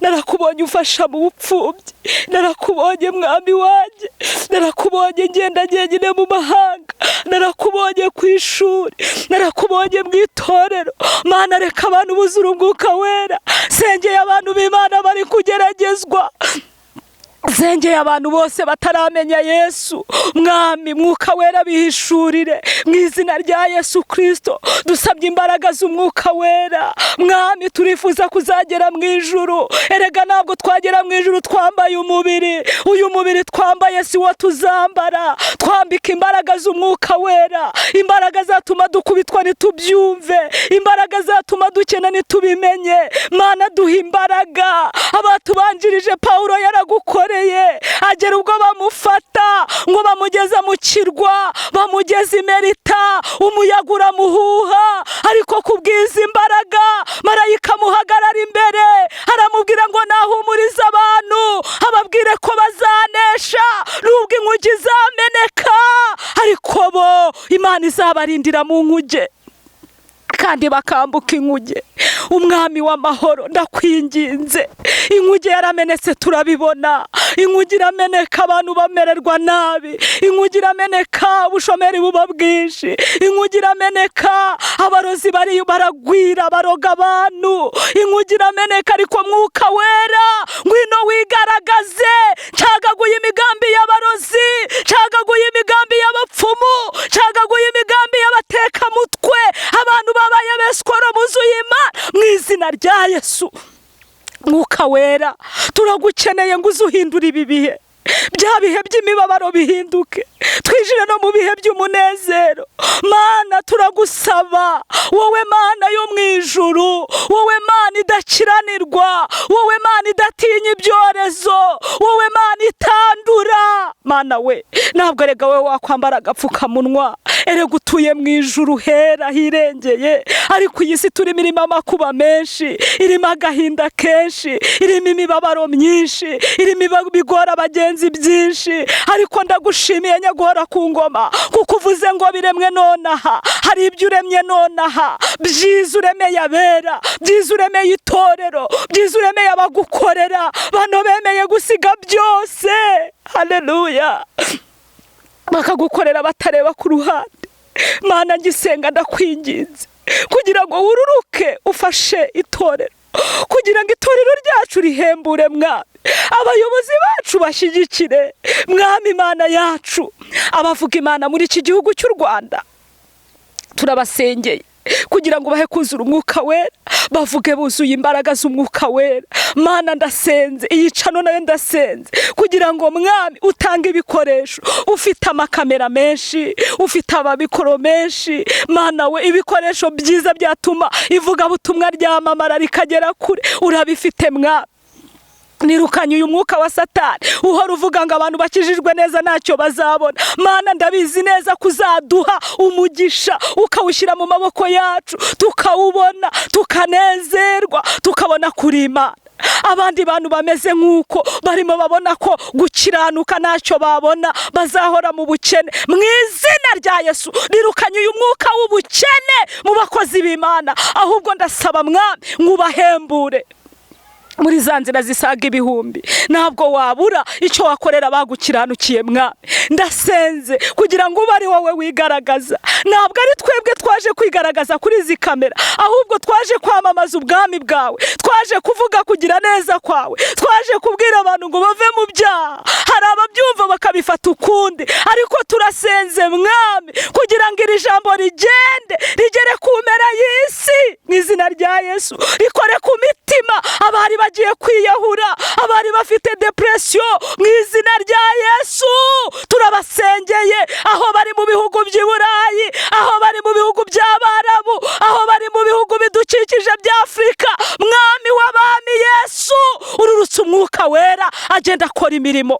narakubonye ufasha mu bupfubyi, narakubonye Mwami wanjye, narakubonye ngenda njyenyine mu mahanga, narakubonye ku ishuri, narakubonye mu itorero. Mana reka abantu buzura umwuka wera. Sengeye abantu b'Imana bari kugeragezwa, zengeye abantu bose bataramenya Yesu. Mwami mwuka wera bihishurire mu izina rya Yesu Kristo. Dusabye imbaraga z'umwuka wera. Mwami turifuza kuzagera mu ijuru. Erega ntabwo twagera mu ijuru twambaye umubiri. Uyu mubiri twambaye si wo tuzambara. Twambika imbaraga z'umwuka wera, imbaraga zatuma dukubitwa ntitubyumve, imbaraga zatuma dukena ntitubimenye. Mana duha imbaraga. Abatubanjirije Pawulo yaragukoreye, agera ubwo bamufata ngo bamugeze mu kirwa, bamugeze i Merita, umuyaga uramuhuha, ariko kubwiza imbaraga marayika muhagarara imbere aramubwira ngo nahumurize abantu, ababwire ko bazanesha nubwo inkuge zameneka, ariko bo Imana izabarindira mu nkuge kandi bakambuka inkuge. Umwami w'amahoro ndakwinginze, inkuge yaramenetse turabibona. Inkuge irameneka abantu bamererwa nabi, inkuge irameneka ubushomeri buba bwinshi, inkuge irameneka abarozi bari baragwira baroga abantu, inkuge irameneka. Ariko mwuka wera ngwino wigaragaze. Cagaguye imigambi y'abarozi, cagaguye imigambi y'abapfumu, cagaguye imigambi y'abateka mutwe, abantu babaye beskoro buzuye Imana mu izina rya Yesu. Mwuka wera turagukeneye ngo uzuhindure ibi bihe, bya bihe by'imibabaro bihinduke, twijire no mu bihe by'umunezero. Mana turagusaba, wowe Mana yo mu ijuru, wowe Mana idakiranirwa, wowe Mana idatinya ibyorezo, wowe Mana itandura. Mana we ntabwo erega wowe wakwambara agapfukamunwa, erega utuye mu ijuru hera hirengeye, ariko iyi si turimo irimo amakuba menshi, irimo agahinda kenshi, irimo imibabaro myinshi, irimo bigora abagenzi byinshi. Ariko ndagushimiye nyagora ku ngoma, kuko uvuze ngo biremwe nonaha. Hari ibyo uremye nonaha, byiza uremeye abera, byiza uremeye itorero, byiza uremeye abagukorera, bano bemeye gusiga byose, haleluya, bakagukorera batareba ku ruhande. Mana ngisenga ndakwinginze kugira ngo wururuke ufashe itorero, kugira ngo itorero ryacu rihembure. Mwami abayobozi bacu bashyigikire, Mwami Imana yacu, abavuga Imana muri iki gihugu cy'u Rwanda turabasengeye kugira ngo bahe kuzura umwuka wera, bavuge buzuye imbaraga z'umwuka wera. Mana ndasenze, iyicano nayo ndasenze kugira ngo Mwami utange ibikoresho. Ufite amakamera menshi, ufite ababikoro menshi, Mana we ibikoresho byiza byatuma ivuga butumwa ryamamara rikagera kure urabifite Mwami. Nirukanye uyu mwuka wa Satani uhora uvuga ngo abantu bakijijwe neza ntacyo bazabona. Mana ndabizi neza kuzaduha umugisha ukawushyira mu maboko yacu, tukawubona, tukanezerwa, tukabona kuri Imana. Abandi bantu bameze nk'uko barimo babona ko gukiranuka ntacyo babona, bazahora mu bukene. Mu izina rya Yesu nirukanye uyu mwuka w'ubukene mu bakozi b'Imana, ahubwo ndasaba Mwami ngubahembure muri za nzira zisaga ibihumbi. Ntabwo wabura icyo wakorera bagukiranukiye Mwami. Ndasenze kugira ngo ube ari wowe wigaragaza. Ntabwo ari twebwe twaje kwigaragaza kuri izi kamera, ahubwo twaje kwamamaza ubwami bwawe, twaje kuvuga kugira neza kwawe, twaje kubwira abantu ngo bave mu byaha. Hari ababyumva bakabifata ukundi, ariko turasenze Mwami kugira ngo iri jambo rigende rigere ku mpera y'isi mu izina rya Yesu, rikore ku mitima abari bagiye kwiyahura, abari bafite depression mu izina rya Yesu. Turabasengeye aho bari mu bihugu by'i Burayi, aho bari mu bihugu by'Abarabu, aho bari mu bihugu bidukikije bya Afrika. Mwami w'abami Yesu ururutse umwuka wera agenda akora imirimo.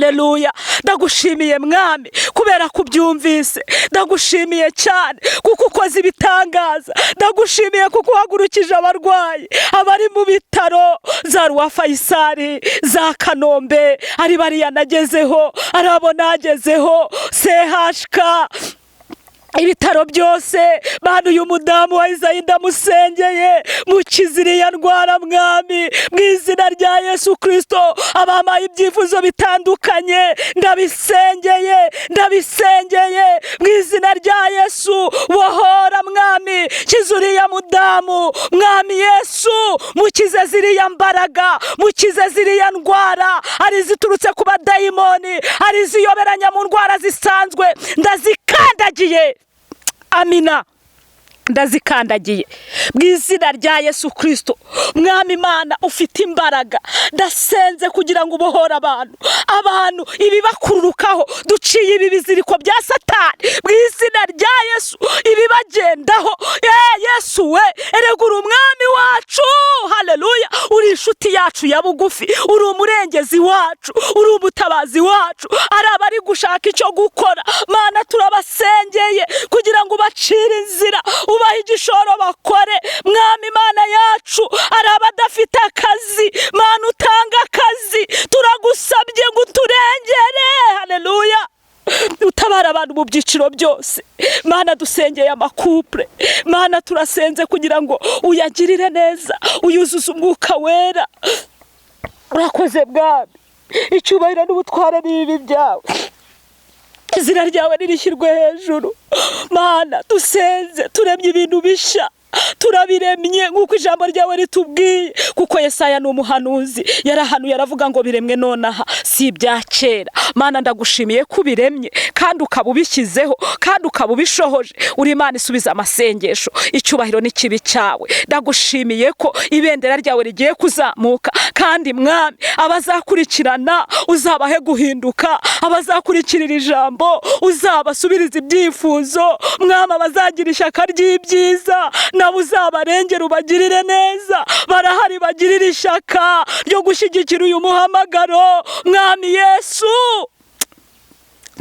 Haleluya. Ndagushimiye mwami kubera kubyumvise. Ndagushimiye cyane kuko ukoze ibitangaza. Ndagushimiye kuko uhagurukije abarwayi abari mu bitaro za Rwa Faisal, za Kanombe, ari bariya nagezeho, arabo nagezeho, CHK, ibitaro byose. Bana uyu mudamu wa Isayi ndamusengeye, mukiza iriya ndwara mwami mu izina rya Yesu Kristo. Abamaye ibyifuzo bitandukanye ndabisengeye mu izina rya Yesu. Bohora mwami, kiza uriya mudamu mwami Yesu, mukize ziriya mbaraga, mukize ziriya ndwara, ari ziturutse ku badayimoni, ari ziyoberanya mu ndwara zisanzwe, ndazikandagiye. Amina. Ndazikandagiye mu izina rya Yesu Kristo. Mwami Imana ufite imbaraga, ndasenze kugira ngo ubohore abantu ibibakururukaho, duciye ibi biziriko bya Satani mu izina rya Yesu, ibibagendaho. Yesu we, eregura umwami wacu. Haleluya. Uri inshuti yacu ya bugufi, uri umurengezi wacu, uri umutabazi wacu. Ari abari gushaka icyo gukora, Mana turabasengeye kugira ngo ubacire inzira, ubahe igishoro bakore. Mwami Imana yacu, ari abadafite akazi, Mana utanga akazi, turagusabye ngo uturengere. Haleluya. Utabara abantu mu byiciro byose. Mana dusengeye amakupure, Mana turasenze kugira ngo uyagirire neza, uyuzuze umwuka wera. Urakoze mwami, icyubahiro n'ubutware n'ibibi byawe, izina ryawe nirishyirwe hejuru. Mana dusenze turemye ibintu bishya, turabiremye nk'uko ijambo ryawe ritubwiye, kuko Yesaya ni umuhanuzi, yarahanuye aravuga ngo biremwe nonaha, si ibya kera. Mana ndagushimiye ko ubiremye kandi ukaba ubishyizeho kandi ukaba ubishohoje. Uri Imana isubiza amasengesho, icyubahiro n'ikibi cyawe. Ndagushimiye ko ibendera ryawe rigiye kuzamuka, kandi mwami abazakurikirana uzabahe guhinduka, abazakurikirira ijambo uzabasubiriza ibyifuzo. Mwami abazagira ishyaka ry'ibyiza nabo uzabarengera ubagirire neza. Barahari bagirira ishyaka ryo gushyigikira uyu muhamagaro. Mwami Yesu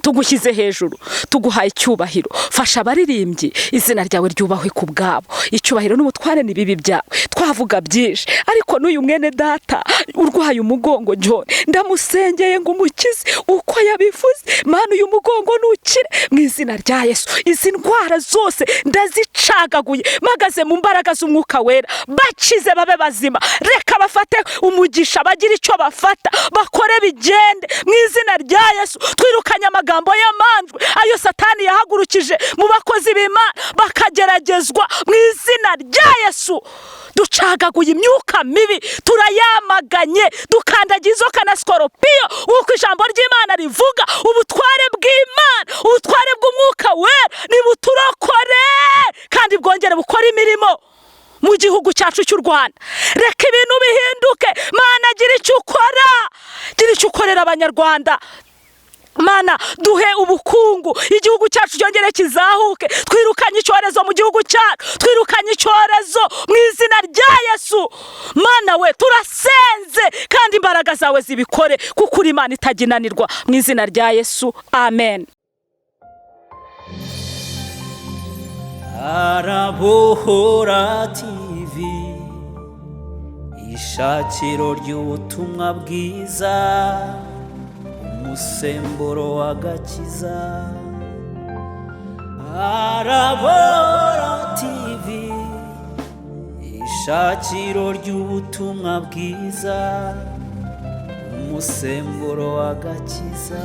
tugushyize hejuru, tuguhaye icyubahiro. Fasha abaririmbyi, izina ryawe ryubahwe ku bwabo. Icyubahiro n'ubutware n'ibibi byawe. Twavuga byinshi, ariko n'uyu mwene data urwaye umugongo John, ndamusengeye ngo umukize uko yabivuze. Mana uyu mugongo nukire mu izina rya Yesu. Izi ndwara zose ndazicagaguye, magaze mu mbaraga z'umwuka wera. Bakize babe bazima, reka bafate umugisha, bagira icyo bafata, bakore bigende mu izina rya Yesu. Twirukanye amagambo y'amanjwe ayo Satani yahagurukije mu bakozi b'Imana bakageragezwa mu izina rya Yesu. Ducagaguye imyuka mibi, turayamaganye, dukandagiye inzoka na skoropiyo nk'uko ijambo ry'Imana rivuga. Ubutware bw'Imana, ubutware bw'umwuka wera nibuturokore kandi bwongere bukora imirimo mu gihugu cyacu cy'u Rwanda. Reka ibintu bihinduke. Mana gira icyo ukora, gira icyo ukorera abanyarwanda. Mana duhe ubukungu, igihugu cyacu cyongere kizahuke. Twirukanye icyorezo mu gihugu cyacu, twirukanye icyorezo mu izina rya Yesu. Mana we turasenze kandi imbaraga zawe zibikore, kuko uri Imana itaginanirwa mu izina rya Yesu. Amen. Arabohora TV, ishakiro ry'ubutumwa bwiza, umusemburo w'agakiza. Arabohora TV, ishakiro ry'ubutumwa bwiza, umusemburo w'agakiza.